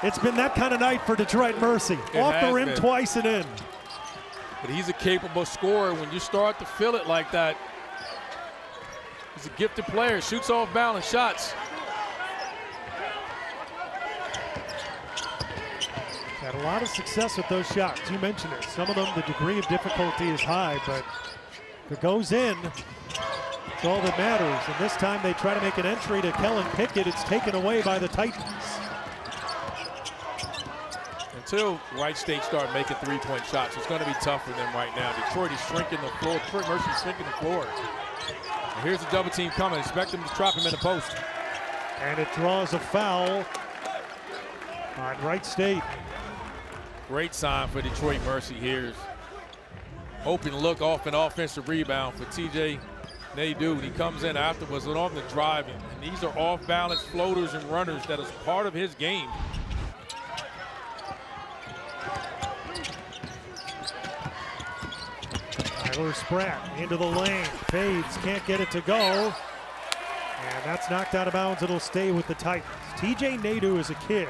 it's been that kind of night for Detroit Mercy. Off the rim twice and in. But he's a capable scorer. When you start to feel it like that, he's a gifted player, shoots off balance shots. Had a lot of success with those shots. You mentioned it. Some of them, the degree of difficulty is high, but if it goes in, it's all that matters. And this time they try to make an entry to Kellen Pickett. It's taken away by the Titans. Until Wright State start making three-point shots, it's going to be tough for them right now. Detroit is shrinking the floor. Detroit Mercy is shrinking the floor. And here's the double team coming. Expect them to trap him in the post. And it draws a foul on Wright State. Great sign for Detroit Mercy here. Open look off an offensive rebound for TJ Nadeau. He comes in afterwards and off the driving. And these are off-balance floaters and runners that is part of his game. Tyler Spratt into the lane, fades, can't get it to go. And that's knocked out of bounds. It'll stay with the Titans. TJ Nadeau is a kid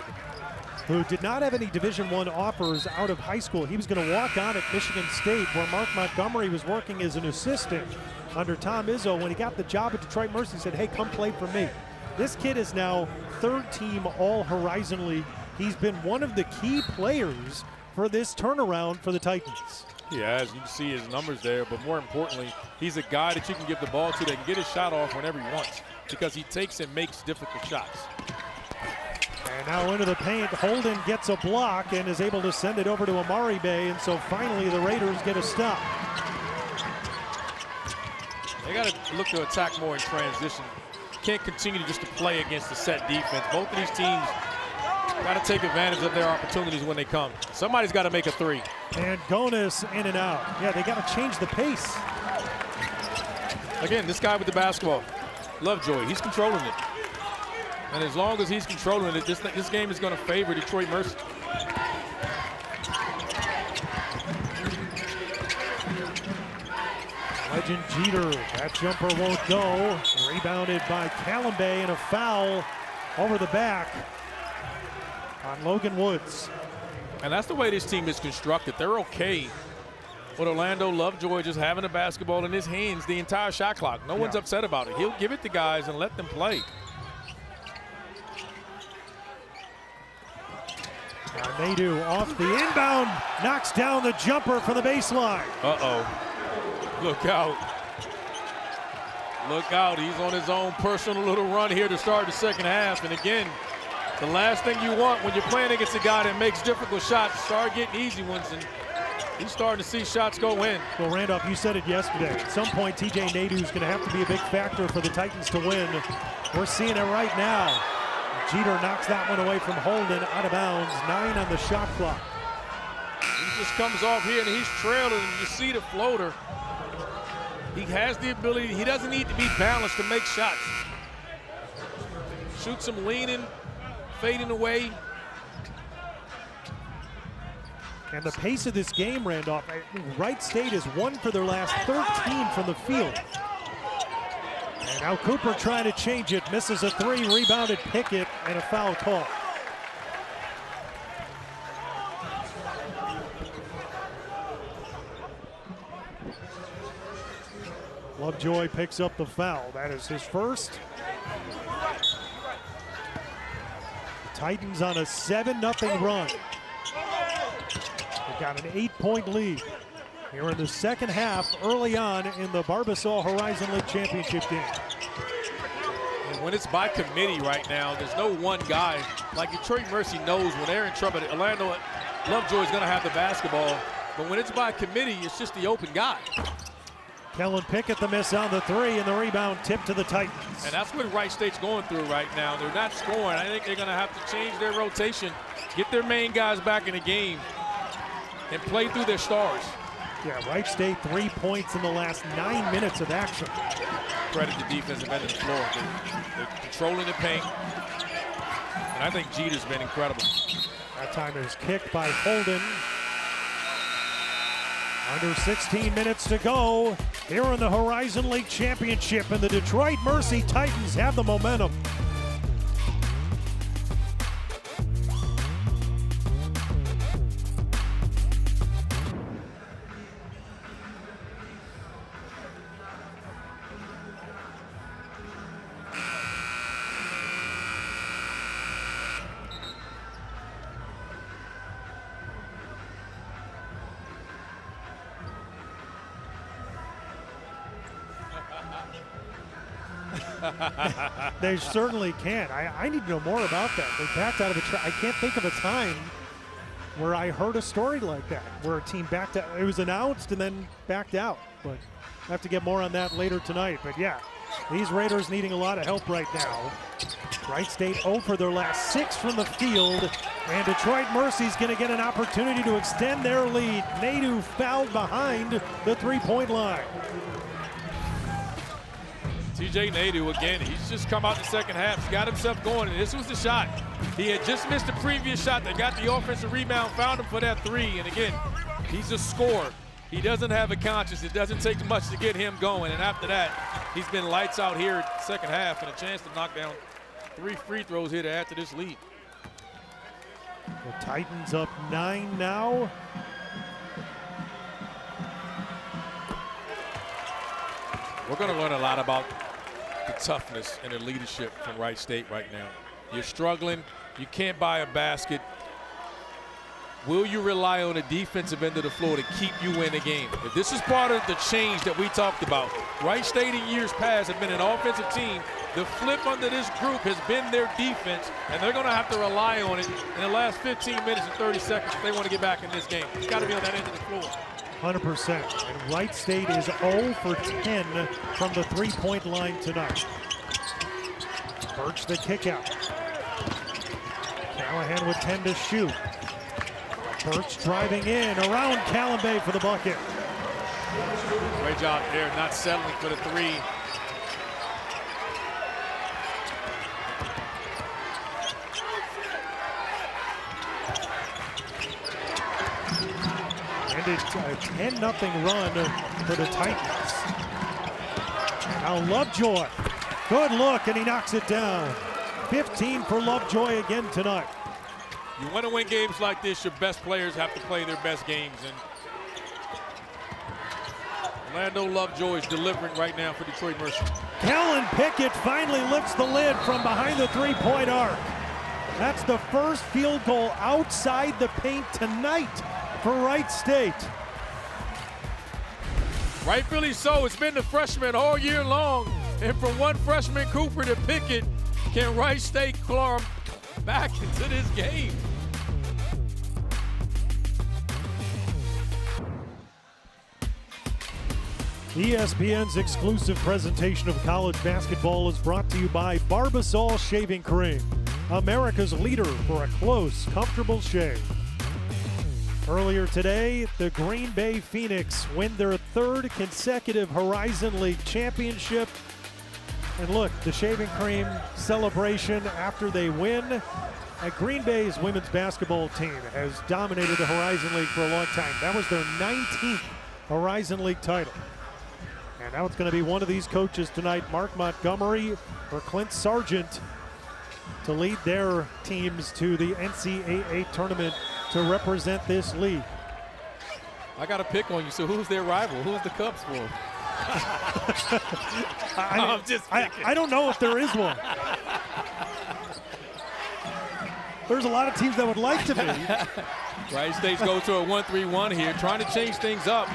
who did not have any Division I offers out of high school. He was going to walk on at Michigan State, where Mark Montgomery was working as an assistant under Tom Izzo. When he got the job at Detroit Mercy, he said, hey, come play for me. This kid is now third-team All-Horizon League. He's been one of the key players for this turnaround for the Titans. Yeah, as you can see his numbers there, but more importantly, he's a guy that you can give the ball to that can get his shot off whenever he wants because he takes and makes difficult shots. And now into the paint, Holden gets a block and is able to send it over to Amari Bay, and so finally the Raiders get a stop. They got to look to attack more in transition. Can't continue just to play against the set defense. Both of these teams got to take advantage of their opportunities when they come. Somebody's got to make a three. And Gonis in and out. Yeah, they got to change the pace. Again, this guy with the basketball, Lovejoy, he's controlling it. And as long as he's controlling it, this game is going to favor Detroit Mercy. Legend Jeter, that jumper won't go. Rebounded by Callambay, and a foul over the back on Logan Woods. And that's the way this team is constructed. They're okay with Orlando Lovejoy just having the basketball in his hands the entire shot clock. No one's upset about it. He'll give it to guys and let them play. Nadeau off the inbound, knocks down the jumper from the baseline. Uh-oh. Look out. Look out. He's on his own personal little run here to start the second half. And again, the last thing you want when you're playing against a guy that makes difficult shots, start getting easy ones, and he's starting to see shots go in. Well, Randolph, you said it yesterday. At some point, TJ Nadeau is going to have to be a big factor for the Titans to win. We're seeing it right now. Jeter knocks that one away from Holden, out of bounds, 9 on the shot clock. He just comes off here and he's trailing, and you see the floater. He has the ability, he doesn't need to be balanced to make shots. Shoots him leaning, fading away. And the pace of this game, Randolph, Wright State has won for their last 13 from the field. And now Cooper trying to change it, misses a three, rebounded Pickett, and a foul call. Lovejoy picks up the foul. That is his first. The Titans on a 7-0 run. They've got an 8-point lead here in the second half, early on in the Barbasol Horizon League Championship game. And when it's by committee right now, there's no one guy. Like Detroit Mercy knows when they're in trouble, Orlando Lovejoy is going to have the basketball. But when it's by committee, it's just the open guy. Kellen Pickett the miss on the three, and the rebound tipped to the Titans. And that's what Wright State's going through right now. They're not scoring. I think they're going to have to change their rotation, get their main guys back in the game, and play through their stars. Yeah, Wright State 3 points in the last 9 minutes of action. Credit the defensive end of the floor. They're controlling the paint. And I think Jeter's been incredible. That time is kicked by Holden. Under 16 minutes to go here in the Horizon League Championship, and the Detroit Mercy Titans have the momentum. They certainly can. I need to know more about that. They backed out of the I can't think of a time where I heard a story like that, where a team backed out. It was announced and then backed out. But I have to get more on that later tonight. But yeah, these Raiders needing a lot of help right now. Wright State 0 for their last 6 from the field. And Detroit Mercy's going to get an opportunity to extend their lead. Nadeau fouled behind the three-point line. TJ Nadeau again, he's just come out in the second half. He's got himself going, and this was the shot. He had just missed the previous shot. They got the offensive rebound, found him for that three. And again, he's a scorer. He doesn't have a conscience. It doesn't take much to get him going. And after that, he's been lights out here the second half, and a chance to knock down 3 free throws here to add to this lead. The Titans up 9 now. We're going to learn a lot about the toughness and the leadership from Wright State right now. You're struggling. You can't buy a basket. Will you rely on the defensive end of the floor to keep you in the game? If this is part of the change that we talked about, Wright State in years past have been an offensive team. The flip under this group has been their defense, and they're going to have to rely on it in the last 15 minutes and 30 seconds if they want to get back in this game. It's got to be on that end of the floor. 100%. And Wright State is 0 for 10 from the three-point line tonight. Birch the kick out. Callahan with 10 to shoot. Birch driving in around Callambay for the bucket. Great job there, not settling for the three. And it's a 10-0 run for the Titans. Now Lovejoy, good look, and he knocks it down. 15 for Lovejoy again tonight. You want to win games like this, your best players have to play their best games. And Orlando Lovejoy is delivering right now for Detroit Mercy. Kellen Pickett finally lifts the lid from behind the three-point arc. That's the first field goal outside the paint tonight for Wright State. Rightfully so. It's been the freshman all year long. And from one freshman Cooper to Pickett, can Wright State claw back into this game? ESPN's exclusive presentation of college basketball is brought to you by Barbasol Shaving Cream, America's leader for a close, comfortable shave. Earlier today, the Green Bay Phoenix win their 3rd consecutive Horizon League championship. And look, the shaving cream celebration after they win. Green Bay's women's basketball team has dominated the Horizon League for a long time. That was their 19th Horizon League title. And now it's going to be one of these coaches tonight, Mark Montgomery or Clint Sargent, to lead their teams to the NCAA tournament to represent this league. I got to pick on you. So who's their rival? Who's the Cubs for? I'm just picking. I don't know if there is one. There's a lot of teams that would like to be. Wright State's go to a 1-3-1 here, trying to change things up.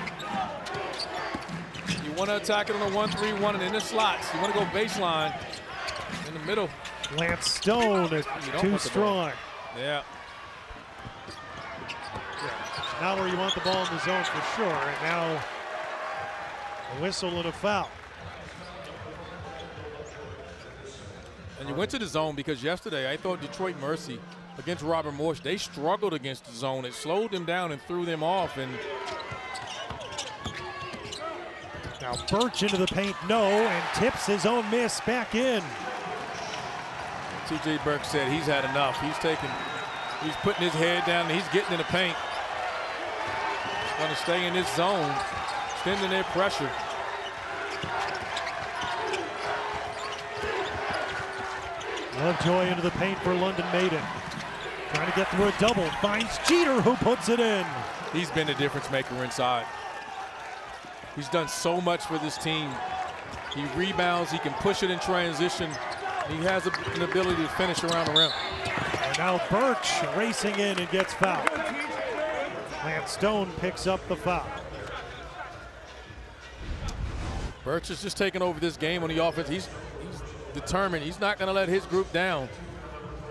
You want to attack it on a 1-3-1 and in the slots. You want to go baseline in the middle. Lance Stone is too strong. Yeah. Not where you want the ball in the zone for sure. And now A whistle and a foul. And you went to the zone because yesterday I thought Detroit Mercy against Robert Morse, they struggled against the zone. It slowed them down and threw them off. And now Birch into the paint, no, and tips his own miss back in. T.J. Burke said he's had enough. He's putting his head down and he's getting in the paint. Going to stay in this zone, extending their pressure. Lovejoy into the paint for London Maiden. Trying to get through a double, finds Jeter who puts it in. He's been the difference maker inside. He's done so much for this team. He rebounds, he can push it in transition. He has an ability to finish around the rim. And now Birch racing in and gets fouled. Lance Stone picks up the foul. Birch is just taking over this game on the offense. He's determined. He's not going to let his group down.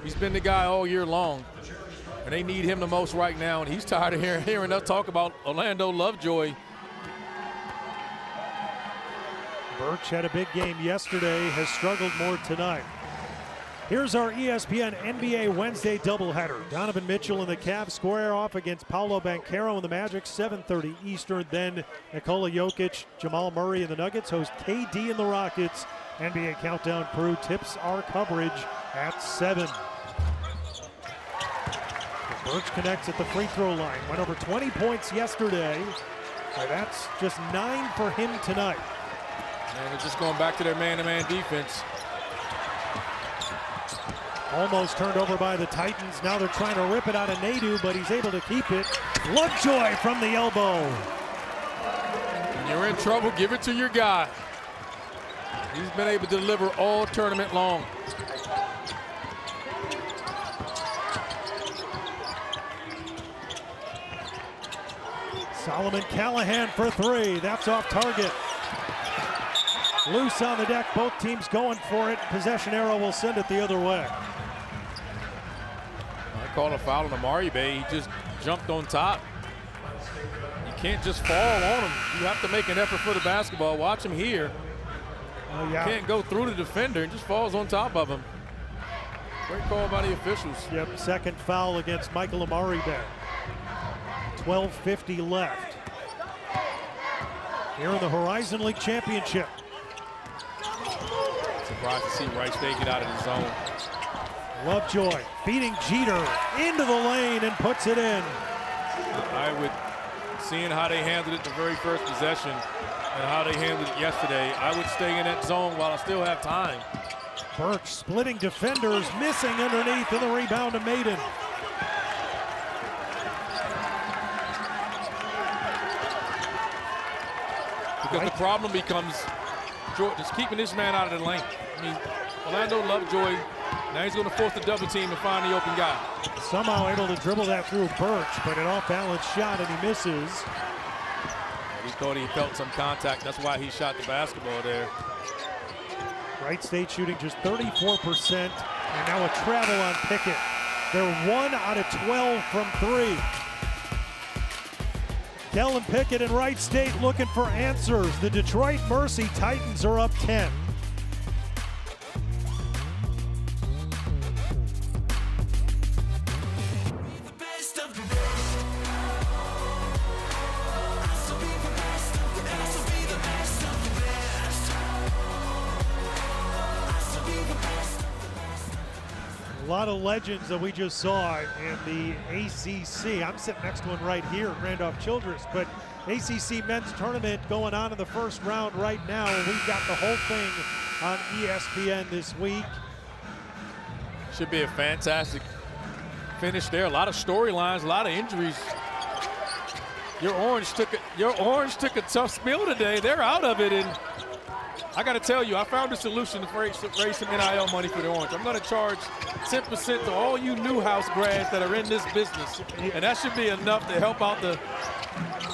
He's been the guy all year long, and they need him the most right now, and he's tired of hearing us talk about Orlando Lovejoy. Birch had a big game yesterday, has struggled more tonight. Here's our ESPN NBA Wednesday doubleheader. Donovan Mitchell and the Cavs square off against Paolo Banchero and the Magic, 7:30 Eastern. Then Nikola Jokic, Jamal Murray and the Nuggets host KD and the Rockets. NBA Countdown crew tips our coverage at 7. Birch connects at the free throw line. Went over 20 points yesterday. That's just 9 for him tonight. And they're just going back to their man-to-man defense. Almost turned over by the Titans. Now they're trying to rip it out of Nadeau, but he's able to keep it. Lovejoy from the elbow. When you're in trouble, give it to your guy. He's been able to deliver all tournament long. Solomon Callahan for 3. That's off target. Loose on the deck. Both teams going for it. Possession arrow will send it the other way. I call a foul on Amari Bay. He just jumped on top. You can't just fall on him. You have to make an effort for the basketball. Watch him here. Oh, yeah. Can't go through the defender and just falls on top of him. Great call by the officials. Yep, second foul against Michael Amari Bay. 12:50 left. Here in the Horizon League Championship. Surprised to see Wright State get out of the zone. Lovejoy beating Jeter into the lane and puts it in. Seeing how they handled it the very first possession and how they handled it yesterday, I would stay in that zone while I still have time. Birch splitting defenders, missing underneath, and the rebound to Maiden. Because the problem becomes just keeping this man out of the lane. I mean, Orlando Lovejoy, now he's going to force the double team to find the open guy. Somehow able to dribble that through Birch, but an off-balance shot and he misses. He thought he felt some contact. That's why he shot the basketball there. Wright State shooting just 34%, and now a travel on Pickett. They're 1 out of 12 from 3. Kellen Pickett and Wright State looking for answers. The Detroit Mercy Titans are up 10. A lot of legends that we just saw in the ACC. I'm sitting next to one right here, Randolph Childress, but ACC men's tournament going on in the first round right now. We've got the whole thing on ESPN this week. Should be a fantastic finish there. A lot of storylines, a lot of injuries. Your Orange took a tough spill today. They're out of it, and I got to tell you, I found a solution to raise some NIL money for the Orange. I'm going to charge 10% to all you Newhouse grads that are in this business, and that should be enough to help out the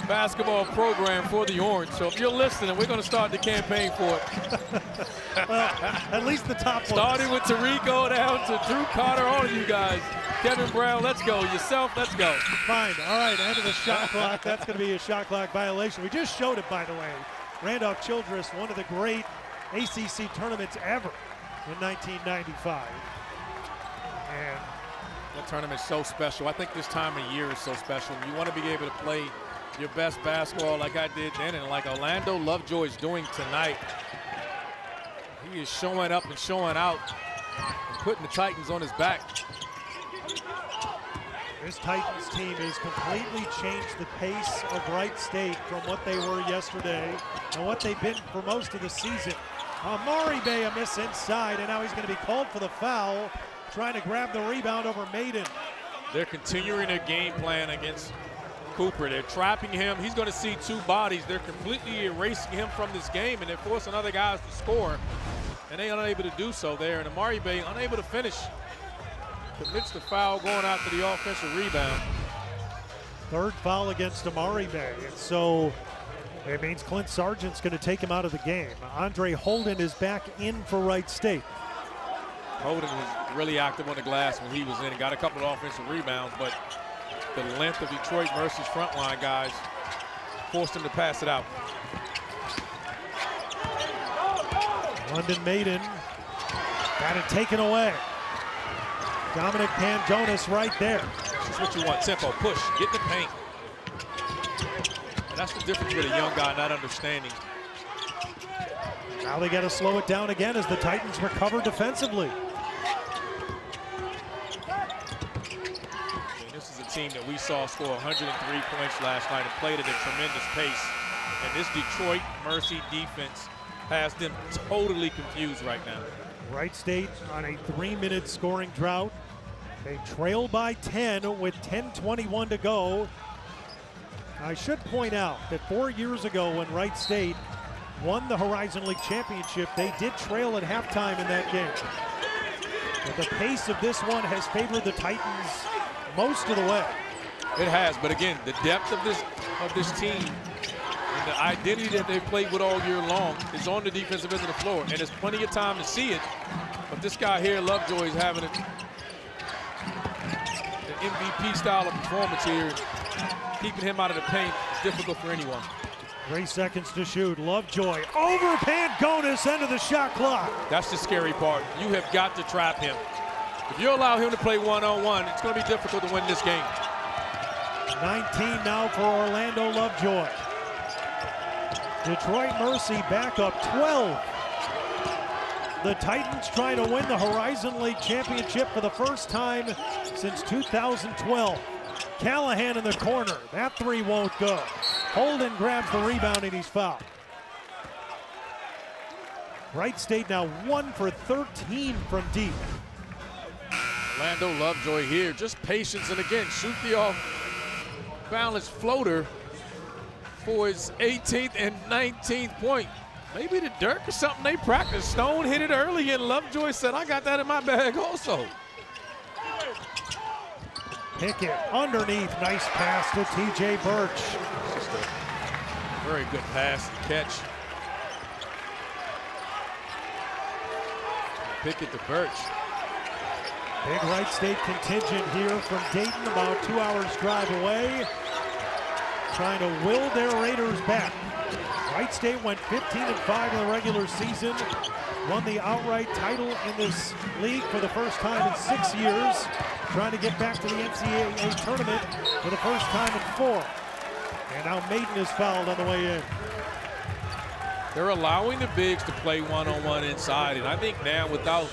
basketball program for the Orange. So if you're listening, we're going to start the campaign for it. Well, at least the top ones. Starting with Tarico down to Drew Carter, all of you guys. Kevin Brown, let's go. Yourself, let's go. Fine. All right, end of the shot clock. That's going to be a shot clock violation. We just showed it, by the way. Randolph-Childress, one of the great ACC tournaments ever in 1995. And that tournament's so special. I think this time of year is so special. You want to be able to play your best basketball like I did then, and like Orlando Lovejoy is doing tonight. He is showing up and showing out and putting the Titans on his back. This Titans team has completely changed the pace of Wright State from what they were yesterday and what they've been for most of the season. Amari Bay a miss inside, and now he's going to be called for the foul, trying to grab the rebound over Maiden. They're continuing their game plan against Cooper. They're trapping him. He's going to see two bodies. They're completely erasing him from this game, and they're forcing other guys to score, and they're unable to do so there. And Amari Bay unable to finish. Commits the foul, going after the offensive rebound. Third foul against Amari Bay, and so it means Clint Sargent's going to take him out of the game. Andre Holden is back in for Wright State. Holden was really active on the glass when he was in and got a couple of offensive rebounds, but the length of Detroit Mercy's front line guys forced him to pass it out. London Maiden got it taken away. Dominic Pandonis right there. This is what you want, tempo, push, get in the paint. And that's the difference with a young guy not understanding. Now they got to slow it down again as the Titans recover defensively. And this is a team that we saw score 103 points last night and played at a tremendous pace. And this Detroit Mercy defense has them totally confused right now. Wright State on a 3-minute scoring drought. They trail by 10 with 10:21 to go. I should point out that 4 years ago when Wright State won the Horizon League Championship, they did trail at halftime in that game. But the pace of this one has favored the Titans most of the way. It has, but again, the depth of this team and the identity that they've played with all year long is on the defensive end of the floor, and there's plenty of time to see it. But this guy here, Lovejoy, is having an MVP style of performance here. Keeping him out of the paint is difficult for anyone. 3 seconds to shoot. Lovejoy over Pandonis, end of the shot clock. That's the scary part. You have got to trap him. If you allow him to play one-on-one, it's going to be difficult to win this game. 19 now for Orlando Lovejoy. Detroit Mercy back up 12. The Titans trying to win the Horizon League Championship for the first time since 2012. Callahan in the corner. That three won't go. Holden grabs the rebound and he's fouled. Wright State now 1 for 13 from deep. Orlando Lovejoy here, just patience, and again, shoot the off-balance floater for his 18th and 19th point. Maybe the Dirk or something they practice. Stone hit it early, and Lovejoy said, I got that in my bag also. Pickett underneath, nice pass to TJ Birch. Just a very good pass and catch. Pickett to Birch. Big Wright State contingent here from Dayton, about 2 hours drive away, trying to will their Raiders back. Wright State went 15-5 in the regular season, won the outright title in this league for the first time in 6 years, trying to get back to the NCAA tournament for the first time in 4. And now Maiden is fouled on the way in. They're allowing the bigs to play one-on-one inside, and I think now without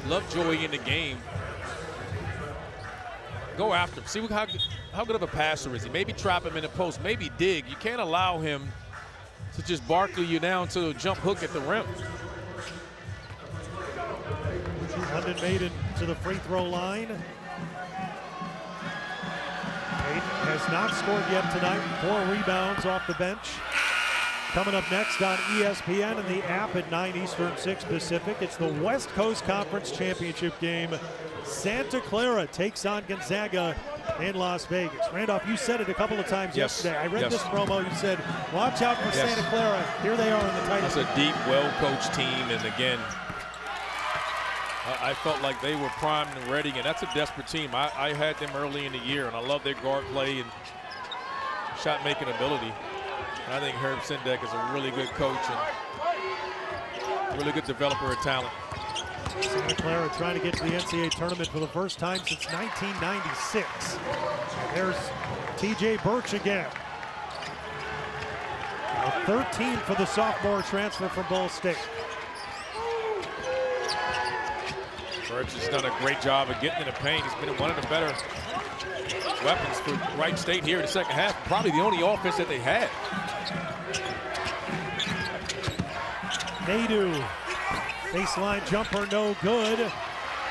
Lovejoy in the game, go after him. See how good of a passer is he. Maybe trap him in the post, maybe dig. You can't allow him to just Barkley you down to a jump hook at the rim. London Maiden to the free throw line. Maiden has not scored yet tonight. 4 rebounds off the bench. Coming up next on ESPN and the app at 9 Eastern, 6 Pacific. It's the West Coast Conference Championship game. Santa Clara takes on Gonzaga in Las Vegas. Randolph, you said it a couple of times yesterday. I read this promo. You said, watch out for Santa Clara. Here they are in the title. It's a deep, well-coached team, and again, I felt like they were primed and ready, and that's a desperate team. I had them early in the year, and I love their guard play and shot-making ability. I think Herb Sendek is a really good coach and really good developer of talent. Santa Clara trying to get to the NCAA tournament for the first time since 1996. And there's TJ Birch again. 13 for the sophomore transfer from Ball State. Birch has done a great job of getting in the paint. He's been one of the better weapons for Wright State here in the second half. Probably the only offense that they had. Nadu, baseline jumper, no good.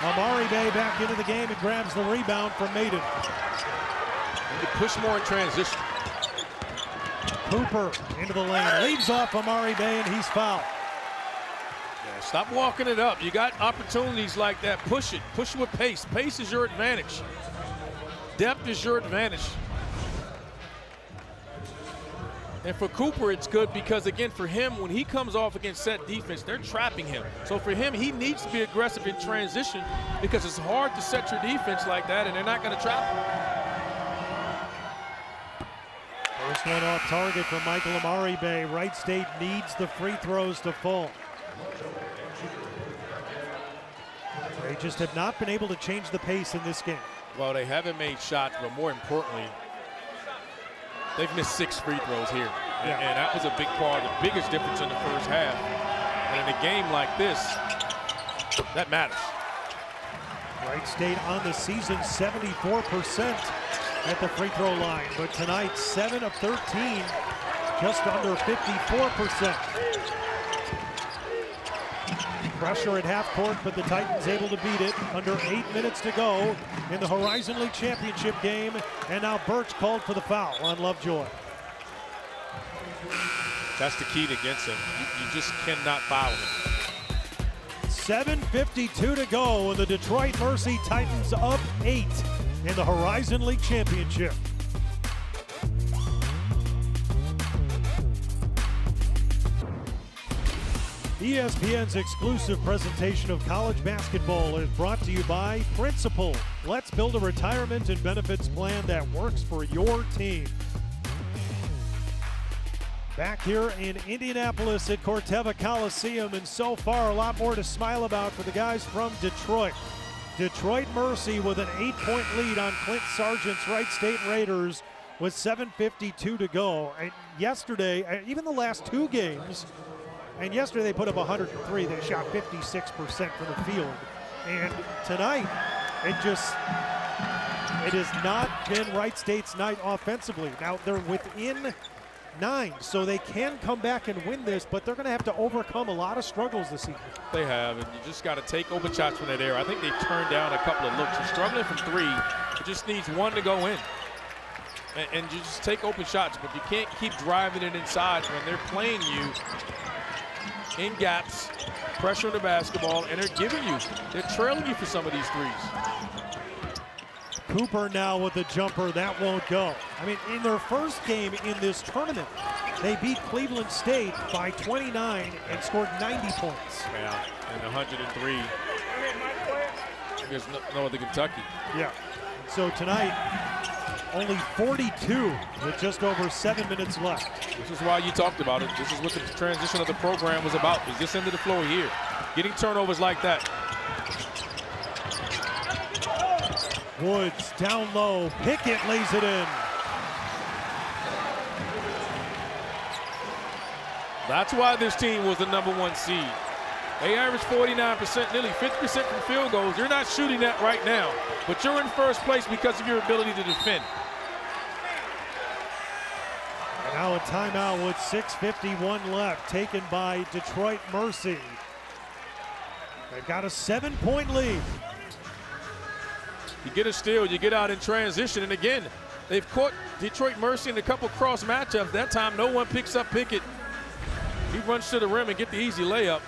Amari Bay back into the game and grabs the rebound from Maiden. Need to push more in transition. Cooper into the lane, leaves off Amari Bay, and he's fouled. Yeah, stop walking it up. You got opportunities like that. Push it. Push it with pace. Pace is your advantage. Depth is your advantage. And for Cooper, it's good because, again, for him, when he comes off against set defense, they're trapping him. So for him, he needs to be aggressive in transition because it's hard to set your defense like that, and they're not going to trap him. First one off target for Michael Amari Bay. Wright State needs the free throws to fall. They just have not been able to change the pace in this game. Well, they haven't made shots, but more importantly, they've missed 6 free throws here. And that was a big part, the biggest difference in the first half. And in a game like this, that matters. Wright State on the season 74% at the free throw line, but tonight 7 of 13, just under 54%. Pressure at half court, but the Titans able to beat it. Under 8 minutes to go in the Horizon League Championship game, and now Birch called for the foul on Lovejoy. That's the key against him. You just cannot foul him. 7:52 to go, and the Detroit Mercy Titans up 8 in the Horizon League Championship. ESPN's exclusive presentation of college basketball is brought to you by Principal. Let's build a retirement and benefits plan that works for your team. Back here in Indianapolis at Corteva Coliseum, and so far a lot more to smile about for the guys from Detroit. Detroit Mercy with an 8-point lead on Clint Sargent's Wright State Raiders with 7:52 to go. And yesterday, even the last 2 games, and yesterday they put up 103. They shot 56% from the field. And tonight, it has not been Wright State's night offensively. Now they're within 9, so they can come back and win this, but they're going to have to overcome a lot of struggles this season. They have, and you just got to take open shots when they're there. I think they've turned down a couple of looks. You're struggling from 3. It just needs 1 to go in. And you just take open shots, but you can't keep driving it inside when they're playing you in gaps, pressure on the basketball, and they're trailing you for some of these threes. Cooper now with the jumper, that won't go. I mean, in their first game in this tournament, they beat Cleveland State by 29 and scored 90 points. Yeah, and 103 against no other Kentucky. Yeah, so tonight, only 42 with just over 7 minutes left. This is why you talked about it. This is what the transition of the program was about, is this end of the floor here. Getting turnovers like that. Woods down low, Pickett lays it in. That's why this team was the #1 seed. They averaged 49%, nearly 50% from field goals. You're not shooting that right now, but you're in first place because of your ability to defend. And now a timeout with 6:51 left, taken by Detroit Mercy. They've got a 7-point lead. You get a steal, you get out in transition, and again, they've caught Detroit Mercy in a couple cross matchups. That time, no one picks up Pickett. He runs to the rim and get the easy layup.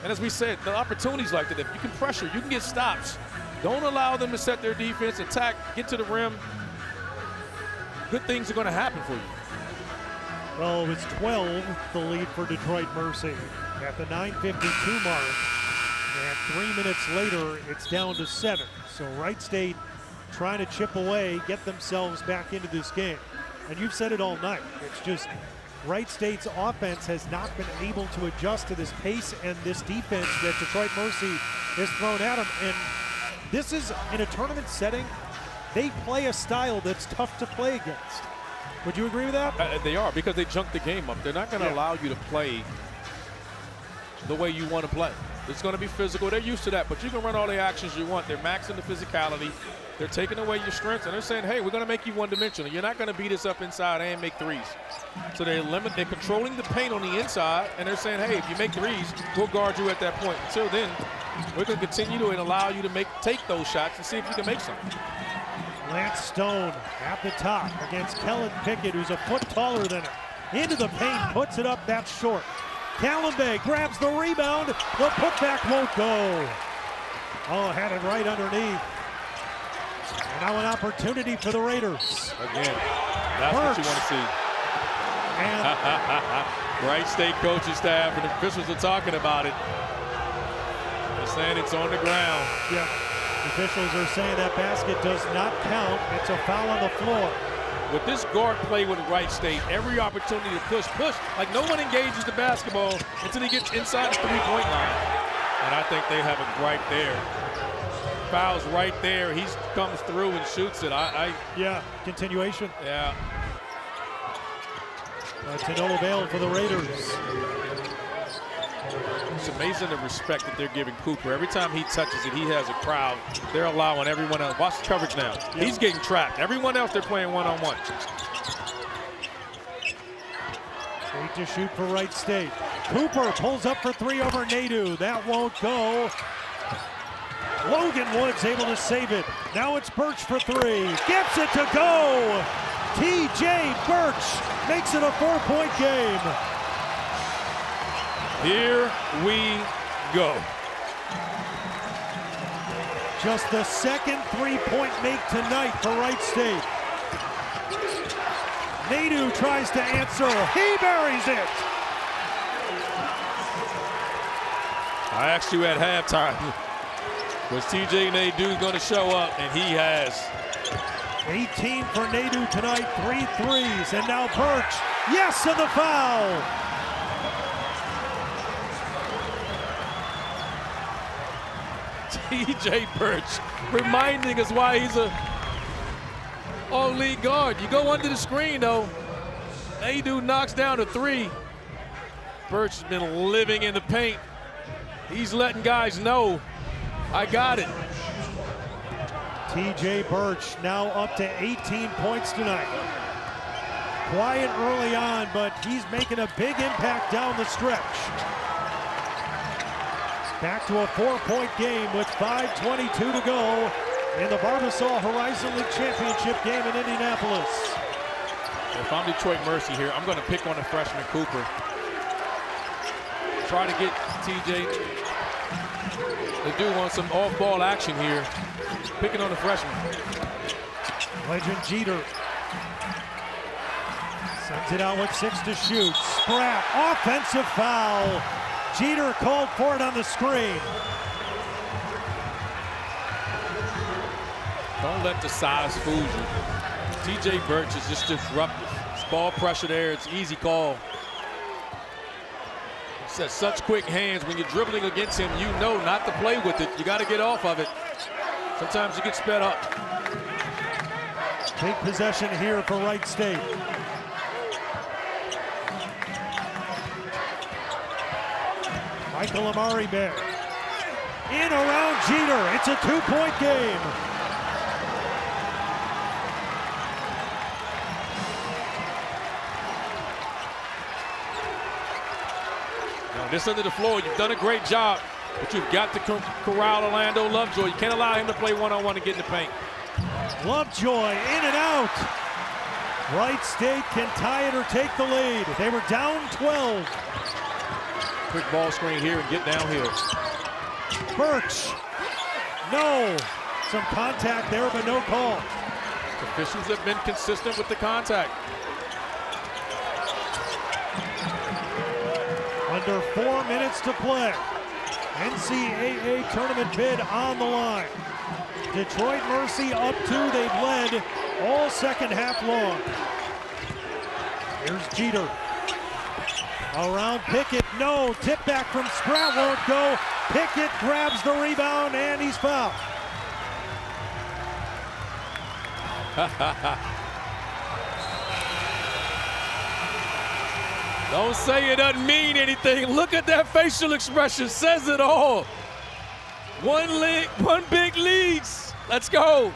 And as we said, the opportunities like that, if you can pressure, you can get stops. Don't allow them to set their defense, attack, get to the rim. Good things are going to happen for you. Well, it's 12, the lead for Detroit Mercy at the 9:52 mark. And 3 minutes later, it's down to 7. So Wright State trying to chip away, get themselves back into this game. And you've said it all night. It's just Wright State's offense has not been able to adjust to this pace and this defense that Detroit Mercy has thrown at them. And this is, in a tournament setting, they play a style that's tough to play against. Would you agree with that? They are, because they junk the game up. They're not going to allow you to play the way you want to play. It's going to be physical. They're used to that, but you can run all the actions you want. They're maxing the physicality. They're taking away your strengths, and they're saying, hey, we're going to make you one-dimensional. You're not going to beat us up inside and make threes. So they're controlling the paint on the inside, and they're saying, hey, if you make threes, we'll guard you at that point. Until then, we're going to continue to allow you to take those shots and see if you can make something. Lance Stone at the top against Kellen Pickett, who's a foot taller than him. Into the paint, puts it up, that's short. Callenbay grabs the rebound, the putback won't go. Oh, had it right underneath. And now an opportunity for the Raiders. Again, that's what you want to see. And Wright State coaching staff and officials are talking about it. They're saying it's on the ground. Yeah, officials are saying that basket does not count. It's a foul on the floor. With this guard play with Wright State, every opportunity to push. Like no one engages the basketball until he gets inside the three-point line. And I think they have it right there. Fouls right there. He comes through and shoots it. Yeah, continuation. Yeah. To no avail for the Raiders. It's amazing the respect that they're giving Cooper. Every time he touches it, he has a crowd. They're allowing everyone else. Watch the coverage now. Yep. He's getting trapped. Everyone else, they're playing one-on-one. Straight to shoot for Wright State. Cooper pulls up for three over Nadeau. That won't go. Logan Woods able to save it. Now it's Birch for three. Gets it to go. T.J. Birch makes it a 4-point game. Here we go. Just the second three-point make tonight for Wright State. Nadeau tries to answer. He buries it. I asked you at halftime, was T.J. Nadeau going to show up? And he has. 18 for Nadeau tonight, 3 threes, and now Birch. Yes, and the foul. T.J. Birch reminding us why he's a all-league guard. You go under the screen, though. Nadeau knocks down a three. Birch has been living in the paint. He's letting guys know, I got it. T.J. Birch now up to 18 points tonight. Quiet early on, but he's making a big impact down the stretch. Back to a 4-point game with 5:22 to go in the Barbasol Horizon League Championship game in Indianapolis. If I'm Detroit Mercy here, I'm going to pick on the freshman Cooper. Try to get T.J. to do on some off-ball action here. Picking on the freshman. Legend Jeter sends it out with 6 to shoot. Spratt, offensive foul. Jeter called for it on the screen. Don't let the size fool you. T.J. Birch is just disruptive. It's ball pressure there. It's easy call. He has such quick hands. When you're dribbling against him, you know not to play with it. You got to get off of it. Sometimes you get sped up. Big possession here for Wright State. Michael Amari Bear. In around Jeter. It's a 2-point game. Now this under the floor, you've done a great job, but you've got to corral Orlando Lovejoy. You can't allow him to play one-on-one and get in the paint. Lovejoy in and out. Wright State can tie it or take the lead. They were down 12. Quick ball screen here and get downhill. Birch. No. Some contact there, but no call. Officials have been consistent with the contact. Under 4 minutes to play. NCAA tournament bid on the line. Detroit Mercy up 2. They've led all second half long. Here's Jeter. Around Pickett, no, tip back from Spratt, won't go. Pickett grabs the rebound and he's fouled. Don't say it doesn't mean anything. Look at that facial expression, says it all. One big leads. Let's go.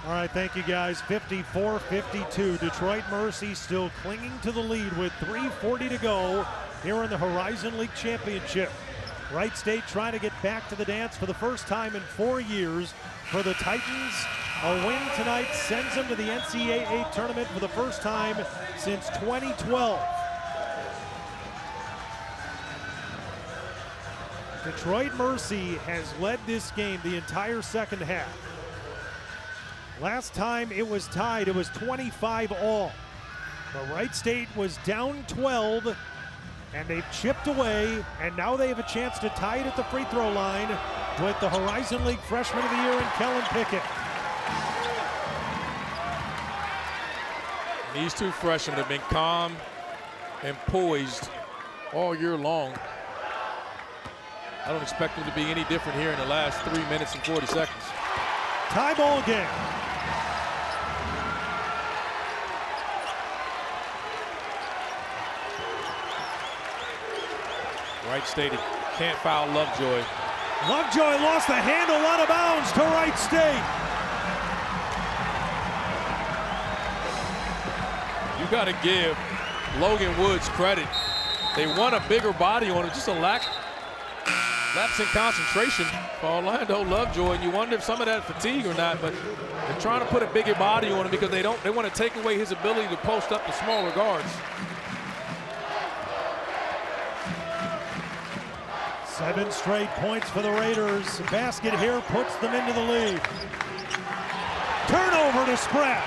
All right, thank you guys. 54-52. Detroit Mercy still clinging to the lead with 3:40 to go here in the Horizon League Championship. Wright State trying to get back to the dance for the first time in 4 years. For the Titans, a win tonight sends them to the NCAA tournament for the first time since 2012. Detroit Mercy has led this game the entire second half. Last time it was tied, it was 25-all. But Wright State was down 12, and they've chipped away, and now they have a chance to tie it at the free throw line with the Horizon League Freshman of the Year in Kellen Pickett. These two freshmen have been calm and poised all year long. I don't expect them to be any different here in the last 3 minutes and 40 seconds. Tie ball game. Wright State can't foul Lovejoy. Lovejoy lost the handle out of bounds to Wright State. You got to give Logan Woods credit. They want a bigger body on him, just a lapse in concentration for Orlando Lovejoy, and you wonder if some of that fatigue or not, but they're trying to put a bigger body on him because they want to take away his ability to post up the smaller guards. 7 straight points for the Raiders. Basket here puts them into the lead. Turnover to Spratt.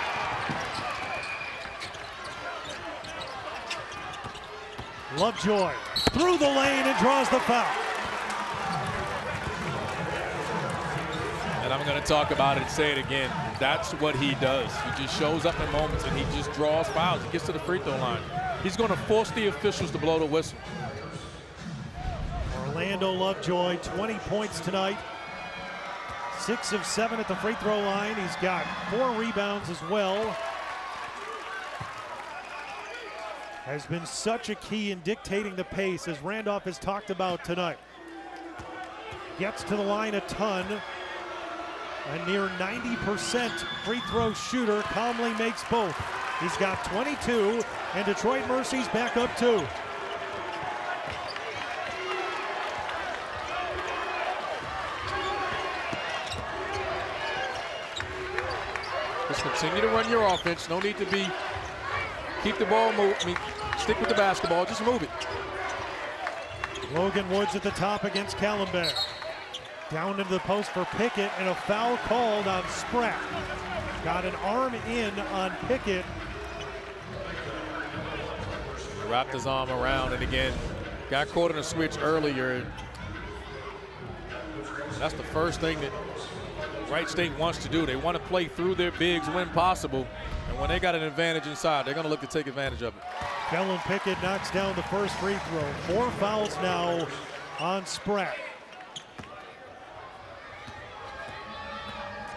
Lovejoy through the lane and draws the foul. And I'm going to talk about it and say it again. That's what he does. He just shows up in moments and he just draws fouls. He gets to the free throw line. He's going to force the officials to blow the whistle. Orlando Lovejoy, 20 points tonight. 6 of 7 at the free throw line. He's got 4 rebounds as well. Has been such a key in dictating the pace, as Randolph has talked about tonight. Gets to the line a ton. A near 90% free throw shooter, calmly makes both. He's got 22, and Detroit Mercy's back up 2. Just continue to run your offense. No need to keep the ball moving. Stick with the basketball. Just move it. Logan Woods at the top against Callenberg. Down into the post for Pickett, and a foul called on Spratt. Got an arm in on Pickett. Wrapped his arm around, and again, got caught in a switch earlier. That's the first thing that Wright State wants to do. They want to play through their bigs when possible. And when they got an advantage inside, they're going to look to take advantage of it. Kellen Pickett knocks down the first free throw. 4 fouls now on Spratt.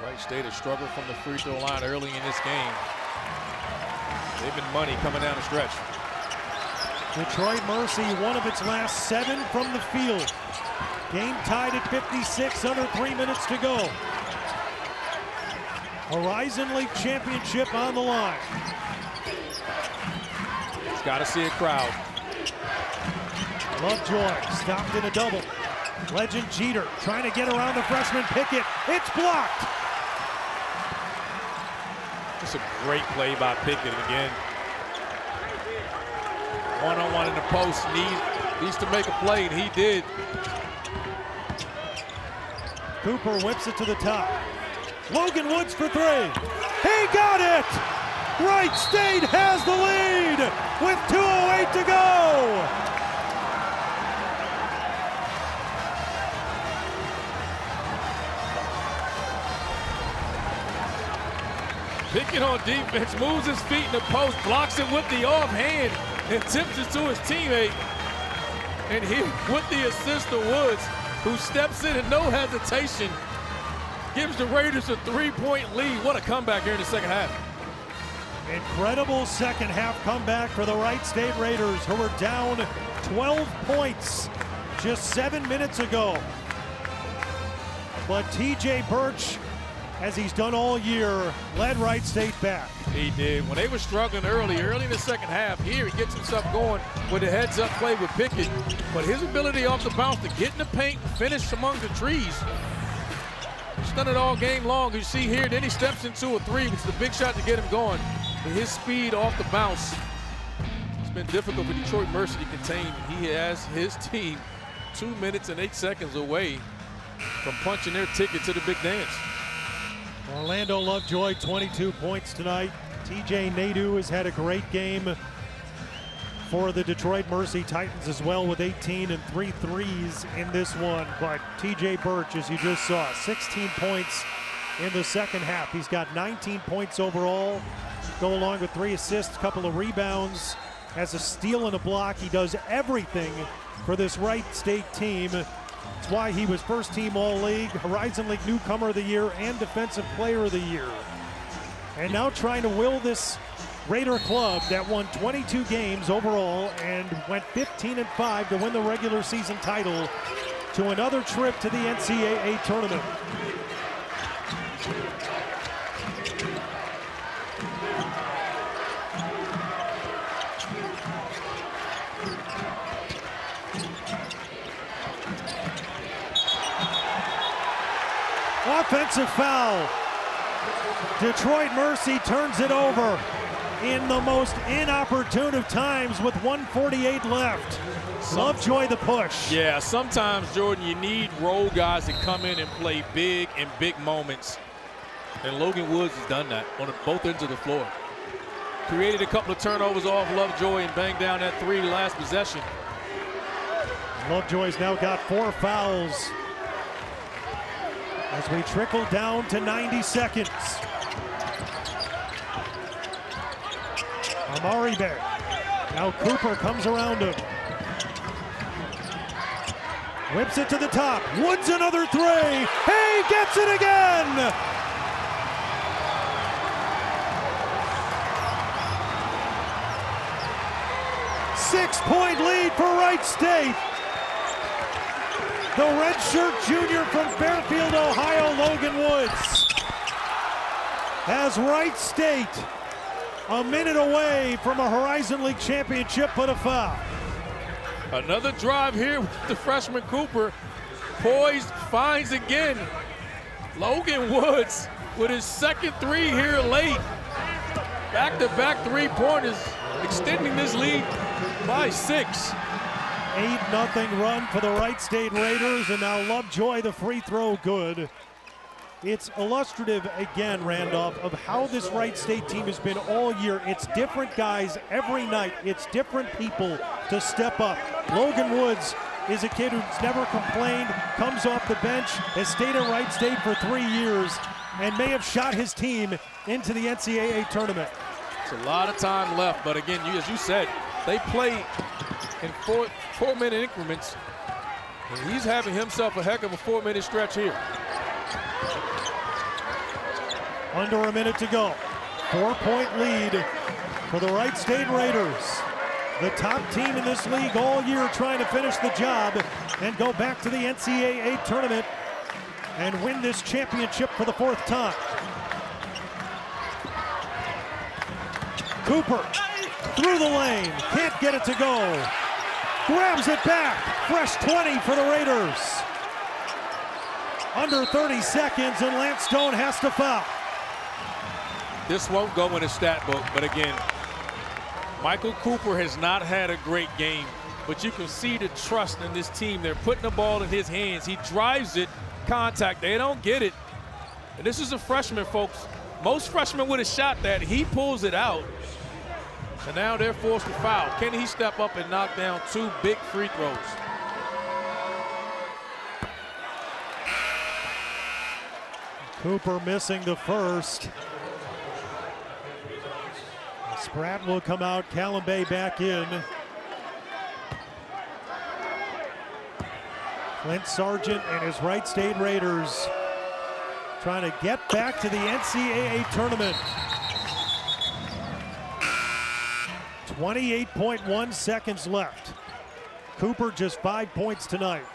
Wright State has struggled from the free throw line early in this game. They've been money coming down the stretch. Detroit Mercy, one of its last 7 from the field. Game tied at 56, under 3 minutes to go. Horizon League Championship on the line. It's got to see a crowd. Lovejoy stopped in a double. Legend Jeter trying to get around the freshman Pickett. It's blocked. It's a great play by Pickett again. One-on-one in the post, needs to make a play, and he did. Cooper whips it to the top. Logan Woods for three. He got it! Wright State has the lead with 2:08 to go. Pickett on defense, moves his feet in the post, blocks it with the offhand, and tips it to his teammate. And here with the assist to Woods, who steps in and no hesitation, gives the Raiders a 3-point lead. What a comeback here in the second half. Incredible second half comeback for the Wright State Raiders, who were down 12 points just 7 minutes ago. But TJ Birch, as he's done all year, led Wright State back. He did. When they were struggling early in the second half, here he gets himself going with a heads-up play with Pickett. But his ability off the bounce to get in the paint and finish among the trees, he's done it all game long. You see here, then he steps into a three, which is a big shot to get him going. But his speed off the bounce, it's been difficult for Detroit Mercy to contain. He has his team 2 minutes and 8 seconds away from punching their ticket to the big dance. Orlando Lovejoy, 22 points tonight. TJ Nadeau has had a great game for the Detroit Mercy Titans as well, with 18 and 3 threes in this one. But TJ Birch, as you just saw, 16 points in the second half. He's got 19 points overall, go along with 3 assists, a couple of rebounds, has a steal and a block. He does everything for this Wright State team. That's why he was first team All-League, Horizon League Newcomer of the Year, and Defensive Player of the Year. And now trying to will this Raider club that won 22 games overall and went 15-5 to win the regular season title to another trip to the NCAA tournament. Offensive foul. Detroit Mercy turns it over in the most inopportune of times with 1:48 left. Lovejoy the push. Yeah, sometimes, Jordan, you need role guys to come in and play big in big moments. And Logan Woods has done that on both ends of the floor. Created a couple of turnovers off Lovejoy and banged down that three last possession. Lovejoy's now got 4 fouls as we trickle down to 90 seconds. Amari Bear. Now Cooper comes around him. Whips it to the top. Woods another three. He gets it again! Six-point lead for Wright State. The redshirt junior from Fairfield, Ohio, Logan Woods, has Wright State a minute away from a Horizon League championship, but a foul. Another drive here with the freshman Cooper. Poised, finds again. Logan Woods with his second three here late. Back-to-back three-pointers, extending this lead by 6. 8-0 run for the Wright State Raiders, and now Lovejoy the free throw good. It's illustrative again, Randolph, of how this Wright State team has been all year. It's different guys every night. It's different people to step up. Logan Woods is a kid who's never complained, comes off the bench, has stayed at Wright State for 3 years, and may have shot his team into the NCAA tournament. It's a lot of time left, but again, as you said, they play in four-minute increments, and he's having himself a heck of a 4-minute stretch here. Under a minute to go. 4-point lead for the Wright State Raiders. The top team in this league all year trying to finish the job and go back to the NCAA tournament and win this championship for the 4th time. Cooper through the lane, can't get it to go. Grabs it back, fresh 20 for the Raiders. Under 30 seconds, and Lance Stone has to foul. This won't go in his stat book, but again, Michael Cooper has not had a great game, but you can see the trust in this team. They're putting the ball in his hands. He drives it, contact. They don't get it. And this is a freshman, folks. Most freshmen would have shot that. He pulls it out. And now they're forced to foul. Can he step up and knock down 2 big free throws? Cooper missing the first. Spratt will come out, Callum Bay back in. Clint Sargent and his Wright State Raiders trying to get back to the NCAA tournament. 28.1 seconds left. Cooper just 5 points tonight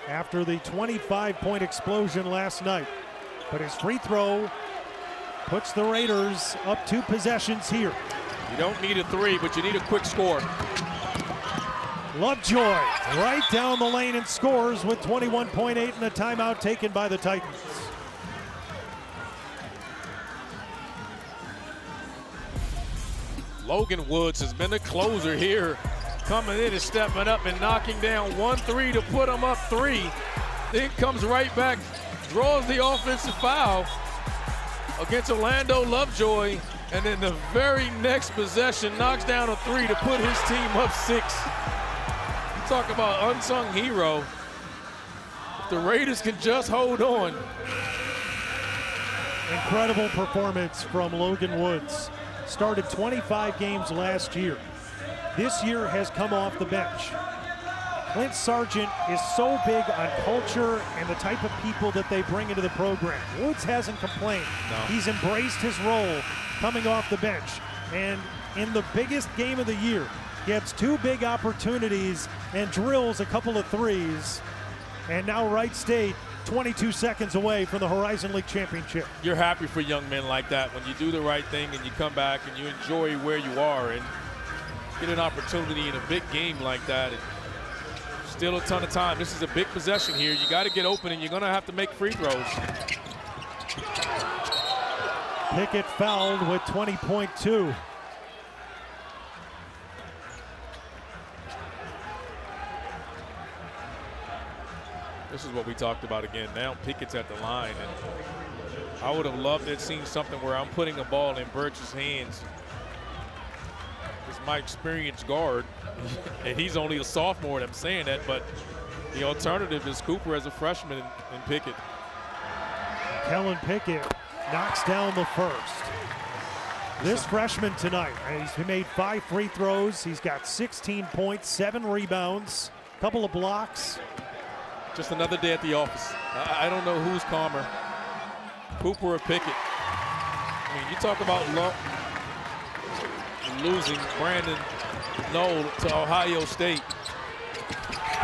after the 25-point explosion last night. But his free throw puts the Raiders up 2 possessions here. You don't need a 3, but you need a quick score. Lovejoy right down the lane and scores with 21.8 and a timeout taken by the Titans. Logan Woods has been the closer here, coming in and stepping up and knocking down 1-3 to put him up 3. Then comes right back, draws the offensive foul against Orlando Lovejoy, and then the very next possession knocks down a 3 to put his team up 6. You talk about unsung hero. If the Raiders can just hold on. Incredible performance from Logan Woods. Started 25 games last year. This year has come off the bench. Clint Sargent is so big on culture and the type of people that they bring into the program. Woods hasn't complained. No. He's embraced his role coming off the bench. And in the biggest game of the year, gets 2 big opportunities and drills a couple of 3s. And now Wright State 22 seconds away from the Horizon League Championship. You're happy for young men like that when you do the right thing and you come back and you enjoy where you are and get an opportunity in a big game like that. And still a ton of time. This is a big possession here. You got to get open and you're going to have to make free throws. Pickett fouled with 20.2. This is what we talked about again. Now Pickett's at the line, and I would have loved to have seen something where I'm putting a ball in Birch's hands. It's my experienced guard, and he's only a sophomore, and I'm saying that, but the alternative is Cooper as a freshman and Pickett. Kellen Pickett knocks down the first. This freshman tonight, he's made 5 free throws. He's got 16 points, 7 rebounds, a couple of blocks. Just another day at the office. I don't know who's calmer, Cooper or Pickett. I mean, you talk about losing Brandon Knoll to Ohio State.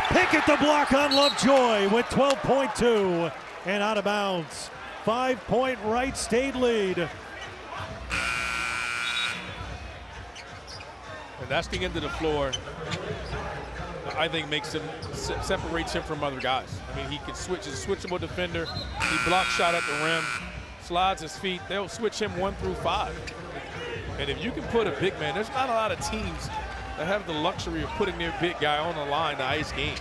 Pickett the block on Lovejoy with 12.2 and out of bounds. 5-point Wright State lead. And that's the end of the floor. I think makes him, separates him from other guys. I mean, he can switch, he's a switchable defender. He blocks shot at the rim, slides his feet. They'll switch him 1 through 5. And if you can put a big man, there's not a lot of teams that have the luxury of putting their big guy on the line to ice games.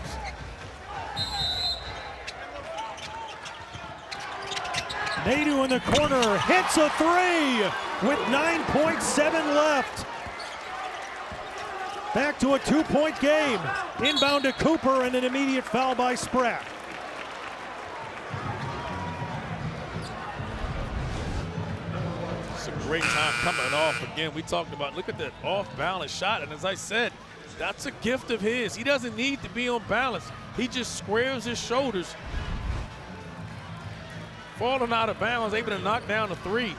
Nadeau in the corner hits a 3 with 9.7 left. Back to a 2-point game. Inbound to Cooper and an immediate foul by Spratt. It's a great time coming off. Again, we talked about, look at that off-balance shot. And as I said, that's a gift of his. He doesn't need to be on balance. He just squares his shoulders. Falling out of bounds, able to knock down a 3.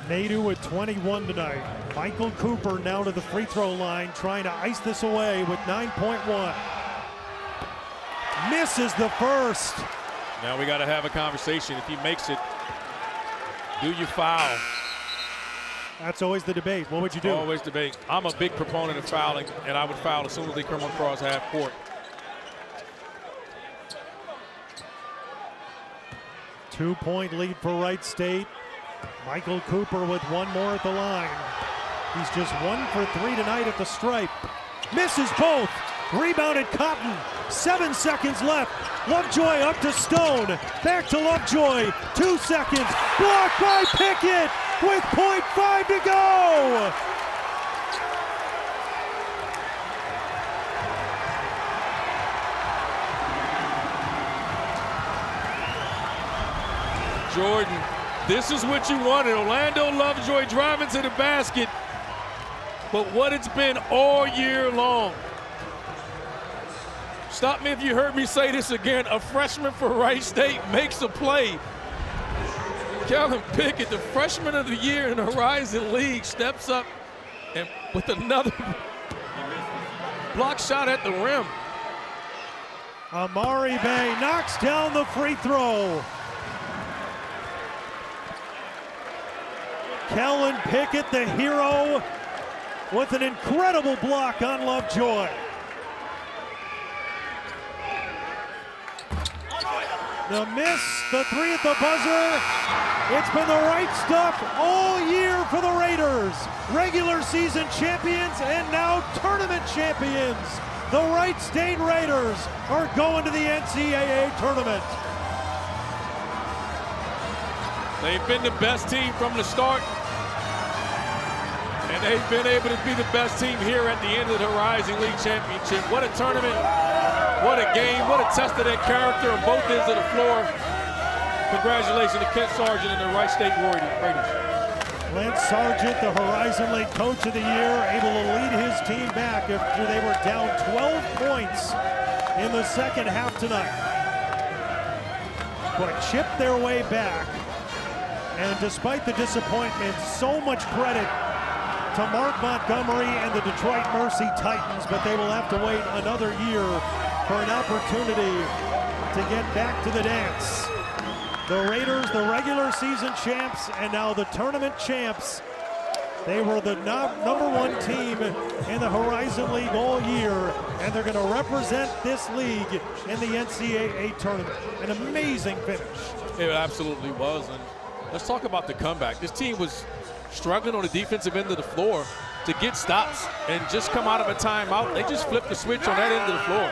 Nadeau with 21 tonight. Michael Cooper now to the free throw line, trying to ice this away with 9.1. Misses the first. Now we got to have a conversation. If he makes it, do you foul? That's always the debate. What would you do? Always debate. I'm a big proponent of fouling, and I would foul as soon as they come across half court. 2-point lead for Wright State. Michael Cooper with one more at the line. He's just 1 for 3 tonight at the stripe. Misses both. Rebounded Cotton. 7 seconds left. Lovejoy up to Stone. Back to Lovejoy. 2 seconds. Blocked by Pickett with .5 to go. Jordan, this is what you wanted. Orlando Lovejoy driving to the basket. But what it's been all year long. Stop me if you heard me say this again. A freshman for Wright State makes a play. Kellen Pickett, the freshman of the year in the Horizon League, steps up and with another block shot at the rim. Amari Bay knocks down the free throw. Kellen Pickett, the hero, with an incredible block on Lovejoy. The miss, the 3 at the buzzer. It's been the right stuff all year for the Raiders. Regular season champions and now tournament champions. The Wright State Raiders are going to the NCAA tournament. They've been the best team from the start. And they've been able to be the best team here at the end of the Horizon League Championship. What a tournament, what a game, what a test of their character on both ends of the floor. Congratulations to Kent Sargent and the Wright State Raiders. Lance Sargent, the Horizon League Coach of the Year, able to lead his team back after they were down 12 points in the second half tonight. But chipped their way back. And despite the disappointment, so much credit to Mark Montgomery and the Detroit Mercy Titans, but they will have to wait another year for an opportunity to get back to the dance. The Raiders, the regular season champs, and now the tournament champs. They were the number 1 team in the Horizon League all year, and they're going to represent this league in the NCAA tournament. An amazing finish. It absolutely was. And let's talk about the comeback. This team was struggling on the defensive end of the floor to get stops and just come out of a timeout. They just flipped the switch on that end of the floor.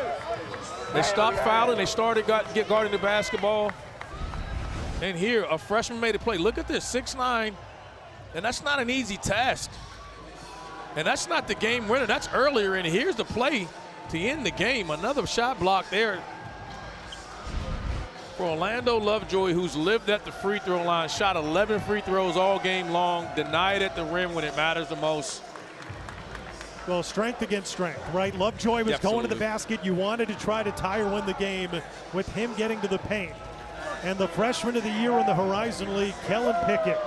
They stopped fouling. They started get guarding the basketball. And here, a freshman made a play. Look at this, 6'9", and that's not an easy task. And that's not the game winner. That's earlier, and here's the play to end the game. Another shot block there for Orlando Lovejoy, who's lived at the free throw line, shot 11 free throws all game long, denied at the rim when it matters the most. Well, strength against strength, right? Lovejoy was going to the basket. You wanted to try to tie or win the game with him getting to the paint. And the freshman of the year in the Horizon League, Kellen Pickett,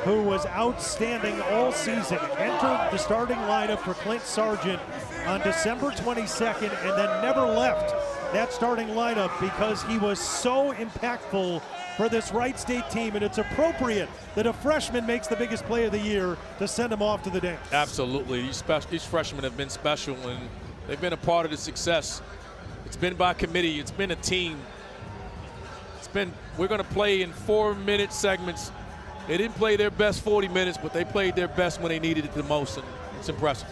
who was outstanding all season, entered the starting lineup for Clint Sargent on December 22nd and then never left that starting lineup because he was so impactful for this Wright State team, and it's appropriate that a freshman makes the biggest play of the year to send him off to the dance. Absolutely. These freshmen have been special, and they've been a part of the success. It's been by committee. It's been a team. We're going to play in 4-minute segments. They didn't play their best 40 minutes, but they played their best when they needed it the most, and it's impressive.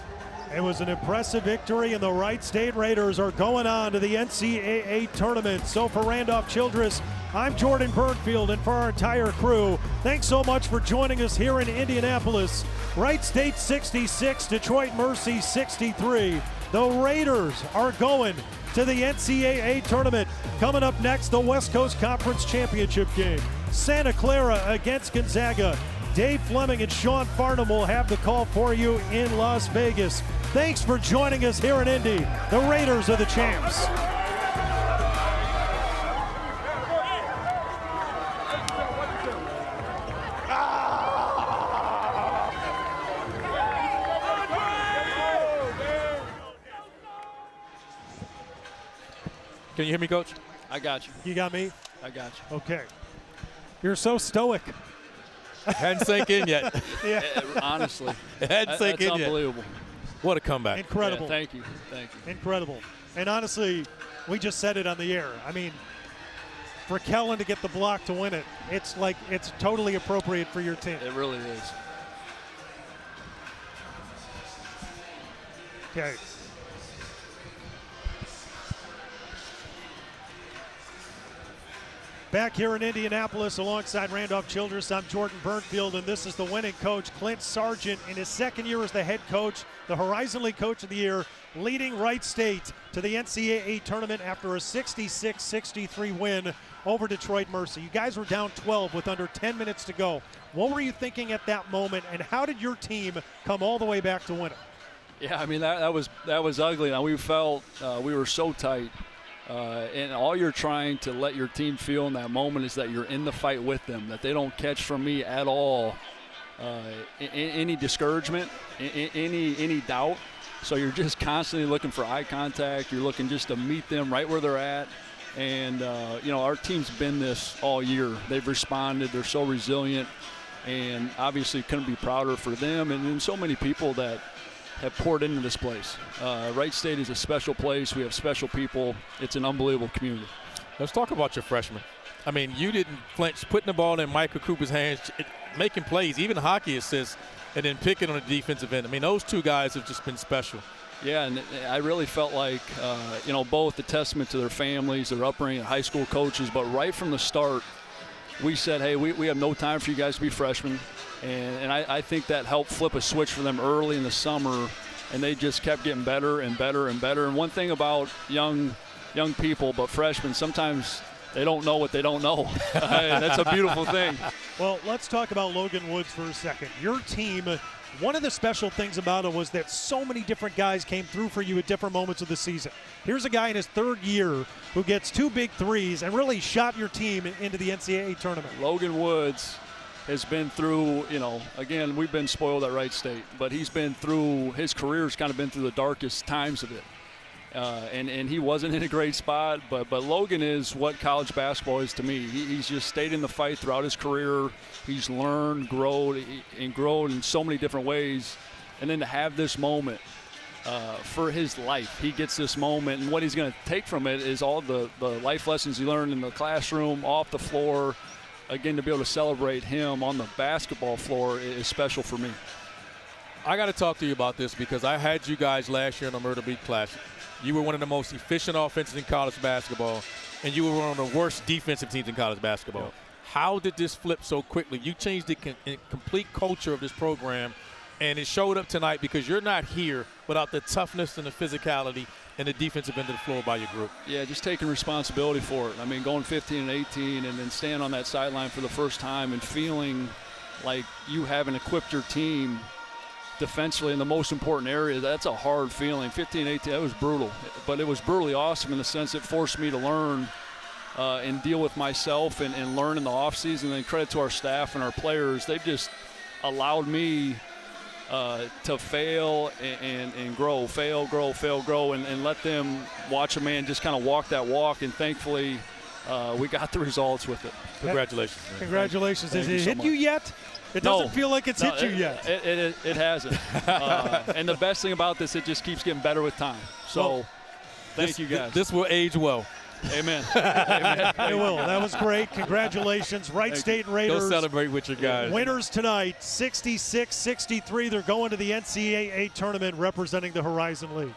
It was an impressive victory, and the Wright State Raiders are going on to the NCAA tournament. So for Randolph Childress, I'm Jordan Burnfield, and for our entire crew, thanks so much for joining us here in Indianapolis. Wright State 66, Detroit Mercy 63. The Raiders are going to the NCAA tournament. Coming up next, the West Coast Conference Championship game. Santa Clara against Gonzaga. Dave Fleming and Sean Farnham will have the call for you in Las Vegas. Thanks for joining us here in Indy. The Raiders are the champs. Can you hear me, Coach? I got you. You got me? I got you. Okay. You're so stoic. Hadn't sank in yet. Yeah. Honestly. It hadn't sank in yet. That's unbelievable. What a comeback. Incredible. Yeah, thank you. Thank you. Incredible. And honestly, we just said it on the air. I mean, for Kellen to get the block to win it. It's like it's totally appropriate for your team. It really is. Okay. Back here in Indianapolis alongside Randolph Childress, I'm Jordan Burnfield, and this is the winning coach, Clint Sargent, in his second year as the head coach, the Horizon League Coach of the Year, leading Wright State to the NCAA tournament after a 66-63 win over Detroit Mercy. You guys were down 12 with under 10 minutes to go. What were you thinking at that moment, and how did your team come all the way back to win it? Yeah, I mean, that was ugly. Now, we felt we were so tight. And all you're trying to let your team feel in that moment is that you're in the fight with them, that they don't catch from me at all any discouragement, any doubt. So you're just constantly looking for eye contact. You're looking just to meet them right where they're at. And, our team's been this all year. They've responded. They're so resilient. And obviously couldn't be prouder for them and so many people that have poured into this place. Wright State is a special place. We have special people. It's an unbelievable community. Let's talk about your freshmen. I mean, you didn't flinch, putting the ball in Michael Cooper's hands, making plays, even hockey assists, and then picking on the defensive end. I mean, those two guys have just been special. Yeah, and I really felt like, both the testament to their families, their upbringing, high school coaches, but right from the start, we said, hey, we have no time for you guys to be freshmen. And I think that helped flip a switch for them early in the summer, and they just kept getting better and better and better. And one thing about young people, but freshmen, sometimes they don't know what they don't know. That's a beautiful thing. Well, let's talk about Logan Woods for a second. Your team, one of the special things about it was that so many different guys came through for you at different moments of the season. Here's a guy in his third year who gets 2 big threes and really shot your team into the NCAA tournament. Logan Woods has been through, again, we've been spoiled at Wright State, but he's been through, his career's kind of been through the darkest times of it. And he wasn't in a great spot, but Logan is what college basketball is to me. He's just stayed in the fight throughout his career. He's learned, grown in so many different ways. And then to have this moment for his life, he gets this moment, and what he's going to take from it is all the life lessons he learned in the classroom, off the floor. Again, to be able to celebrate him on the basketball floor is special for me. I got to talk to you about this because I had you guys last year in the Myrtle Beach Classic. You were one of the most efficient offenses in college basketball, and you were one of the worst defensive teams in college basketball. Yep. How did this flip so quickly? You changed the complete culture of this program, and it showed up tonight because you're not here without the toughness and the physicality and the defensive end of the floor by your group. Yeah, just taking responsibility for it. I mean, going 15 and 18 and then standing on that sideline for the first time and feeling like you haven't equipped your team defensively in the most important area, that's a hard feeling. 15, 18, that was brutal. But it was brutally awesome in the sense it forced me to learn and deal with myself and learn in the offseason. And credit to our staff and our players. They've just allowed me to fail and grow, fail, grow, and let them watch a man just kind of walk that walk. And thankfully, we got the results with it. Congratulations. Man. Congratulations. Has it hit so you yet? It doesn't feel like it's hit you yet. It hasn't. And the best thing about this, it just keeps getting better with time. So thank you guys. This will age well. Amen. Amen. It will. That was great. Congratulations. Wright State Raiders. Go celebrate with your guys. Winners tonight, 66-63. They're going to the NCAA tournament representing the Horizon League.